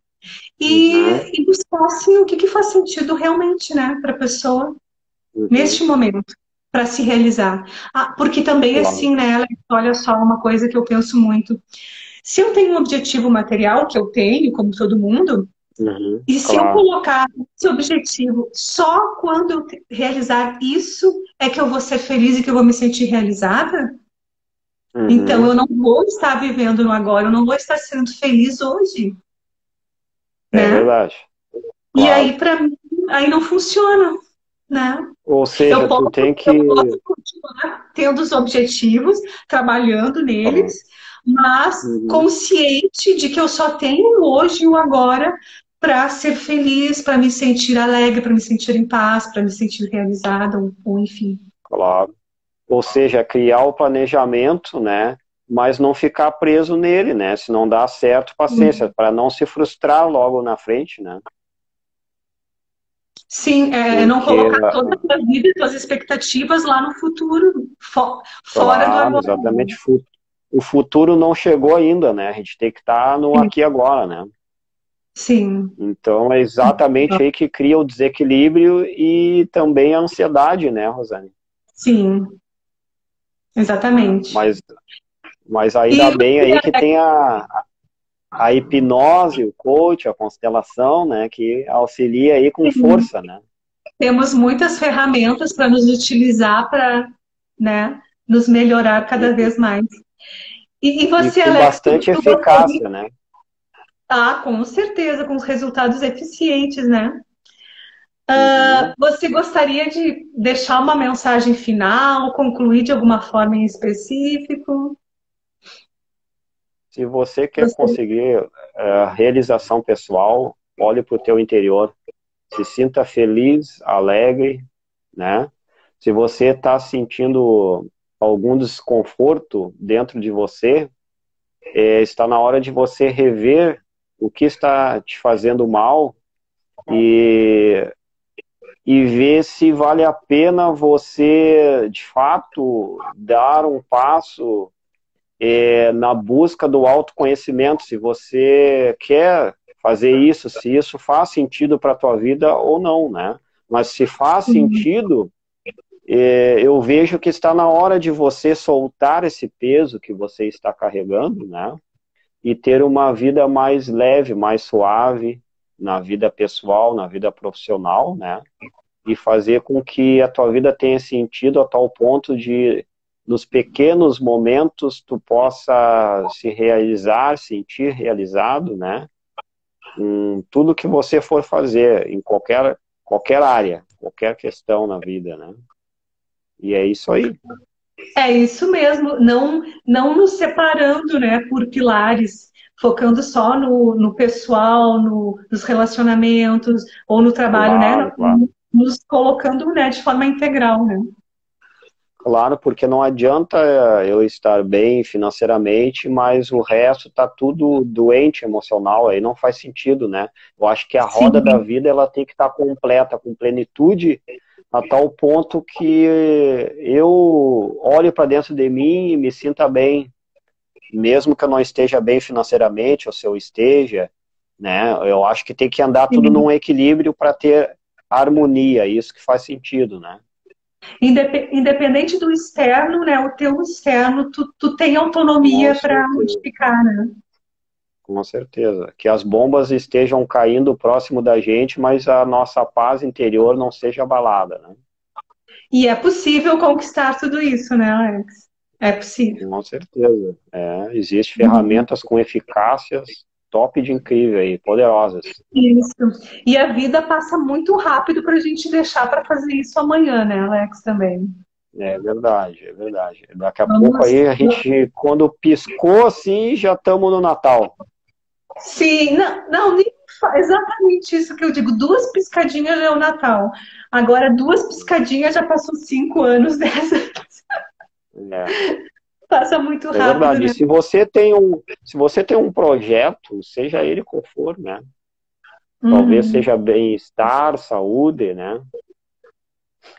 uhum, e buscar assim o que faz sentido realmente, né, para a pessoa uhum. neste momento para se realizar. Ah, porque também Claro. assim, né, Alex, olha só uma coisa que eu penso muito. Se eu tenho um objetivo material, que eu tenho, como todo mundo, Uhum, e se eu claro. colocar esse objetivo só quando eu realizar isso é que eu vou ser feliz e que eu vou me sentir realizada, então Uhum. eu não vou estar vivendo no agora, eu não vou estar sendo feliz hoje, É né? verdade. E Claro. aí, para mim, aí não funciona, né? Ou Eu seja, posso, tu tem que. eu posso continuar tendo os objetivos, trabalhando neles, Claro. mas Uhum. consciente de que eu só tenho o hoje e o agora para ser feliz, para me sentir alegre, para me sentir em paz, para me sentir realizada, ou enfim. Claro. Ou seja, criar o planejamento, né? Mas não ficar preso nele, né? Se não dá certo, paciência, para não se frustrar logo na frente, né? Sim, é não Porque, colocar toda a tua vida e tuas expectativas lá no futuro, fora do claro, agora. exatamente, o futuro não chegou ainda, né? A gente tem que estar no aqui e agora, né? Sim, Então é exatamente aí que cria o desequilíbrio e também a ansiedade, né, Rosane? sim. Exatamente. Mas ainda E bem aí que tem a hipnose, o coach, a constelação, né, que auxilia aí com força, né? temos muitas ferramentas para nos utilizar para, né, nos melhorar cada E, vez mais. E e você, com Alex, bastante tu gostaria? eficácia, né? Ah, com certeza, com os resultados eficientes, né? Uhum. Você gostaria de deixar uma mensagem final, concluir de alguma forma em específico? Se você quer Gostaria- conseguir realização pessoal, olhe para o teu interior, se sinta feliz, alegre, né? Se você está sentindo algum desconforto dentro de você, está na hora de você rever o que está te fazendo mal e, e ver se vale a pena você, de fato, dar um passo na busca do autoconhecimento, se você quer fazer isso, se isso faz sentido para a tua vida ou não, né? Mas se faz sentido, eu vejo que está na hora de você soltar esse peso que você está carregando, né? E ter uma vida mais leve, mais suave, na vida pessoal, na vida profissional, né? E fazer com que a tua vida tenha sentido a tal ponto de, nos pequenos momentos, tu possa se realizar, sentir realizado, né? Em tudo que você for fazer, em qualquer área, qualquer questão na vida, né? E é isso aí. É isso mesmo, não nos separando, né, por pilares, focando só no pessoal, nos relacionamentos ou no trabalho, né, Claro, claro. nos colocando, né, de forma integral, né? Claro, porque não adianta eu estar bem financeiramente, mas o resto tá tudo doente emocional, aí não faz sentido, né? Eu acho que a roda da Sim, vida ela tem que estar completa, com plenitude, a tal ponto que eu olho para dentro de mim e me sinta bem, mesmo que eu não esteja bem financeiramente, ou se eu esteja, né? Eu acho que tem que andar tudo sim. num equilíbrio para ter harmonia, isso que faz sentido, né? Independente do externo, né, o teu externo, tu tem Com autonomia para certeza. modificar, né? Com certeza. Que as bombas estejam caindo próximo da gente, mas a nossa paz interior não seja abalada, né? E é possível conquistar tudo isso, né, Alex? É possível. Com certeza. Existem ferramentas com eficácias top de incrível aí, poderosas. Isso. E a vida passa muito rápido para a gente deixar para fazer isso amanhã, né, Alex, também. É verdade, é verdade. Daqui a pouco Vamos. aí a gente, quando piscou assim, já estamos no Natal. Sim, não, exatamente isso que eu digo. Duas piscadinhas já é o Natal. Agora, duas piscadinhas já passou 5 anos dessa. É, Passa muito é rápido, verdade. E né? se você tem um projeto, seja ele qual for, né? Talvez Uhum. seja bem-estar, saúde, né?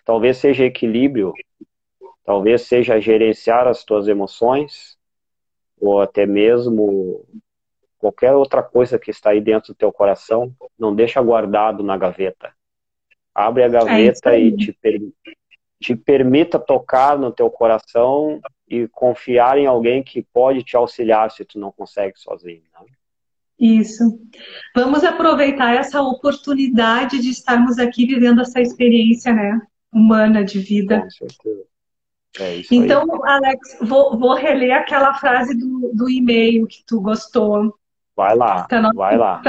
Talvez seja equilíbrio, talvez seja gerenciar as tuas emoções, ou até mesmo qualquer outra coisa que está aí dentro do teu coração, não deixa guardado na gaveta. Abre a É isso gaveta e aí. te permita tocar no teu coração e confiar em alguém que pode te auxiliar se tu não consegue sozinho. Né? Isso. Vamos aproveitar essa oportunidade de estarmos aqui vivendo essa experiência, né, humana de vida. Com certeza. É isso Então, aí. Alex, vou reler aquela frase do e-mail que tu gostou, Vai lá, para nós, vai lá.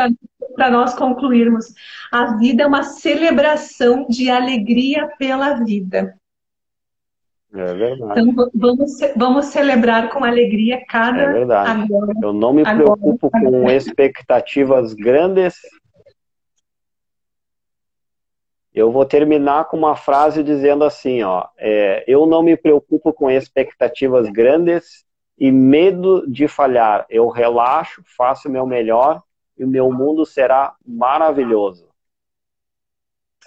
para nós concluirmos. A vida é uma celebração de alegria pela vida. É Então, verdade. vamos celebrar com alegria É cada verdade. agora, Eu não me agora. preocupo com expectativas grandes. Eu vou terminar com uma frase dizendo assim, ó, eu não me preocupo com expectativas grandes e medo de falhar. Eu relaxo, faço o meu melhor e o meu mundo será maravilhoso.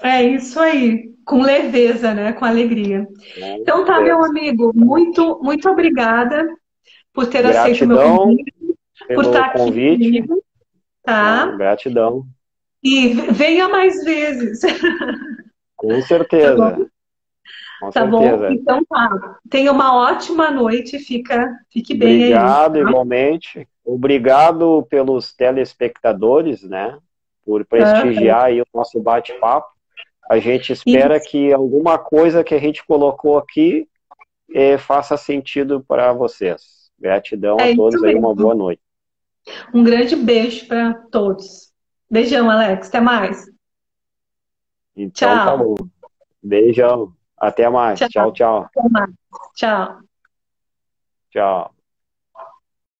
É isso aí, com leveza, né? Com alegria. Com Então tá, meu certeza. amigo, muito, muito obrigada por ter aceito o meu Gratidão convite, por pelo estar aqui convite. comigo, tá? Gratidão. E venha mais vezes, Com tá bom? certeza. Com Tá bom? certeza. Então tá. Tenha uma ótima noite. Fique bem aí. Obrigado, Tá? igualmente. Obrigado pelos telespectadores, né? Por Aham. prestigiar aí o nosso bate-papo. A gente espera Isso. que alguma coisa que a gente colocou aqui faça sentido para vocês. Gratidão a É isso todos aí, uma mesmo. boa noite. Um grande beijo para todos. Beijão, Alex. Até mais. Então tá Tchau. bom. Beijão. Até mais. Tchau. Tchau, tchau. Até mais. Tchau. Tchau.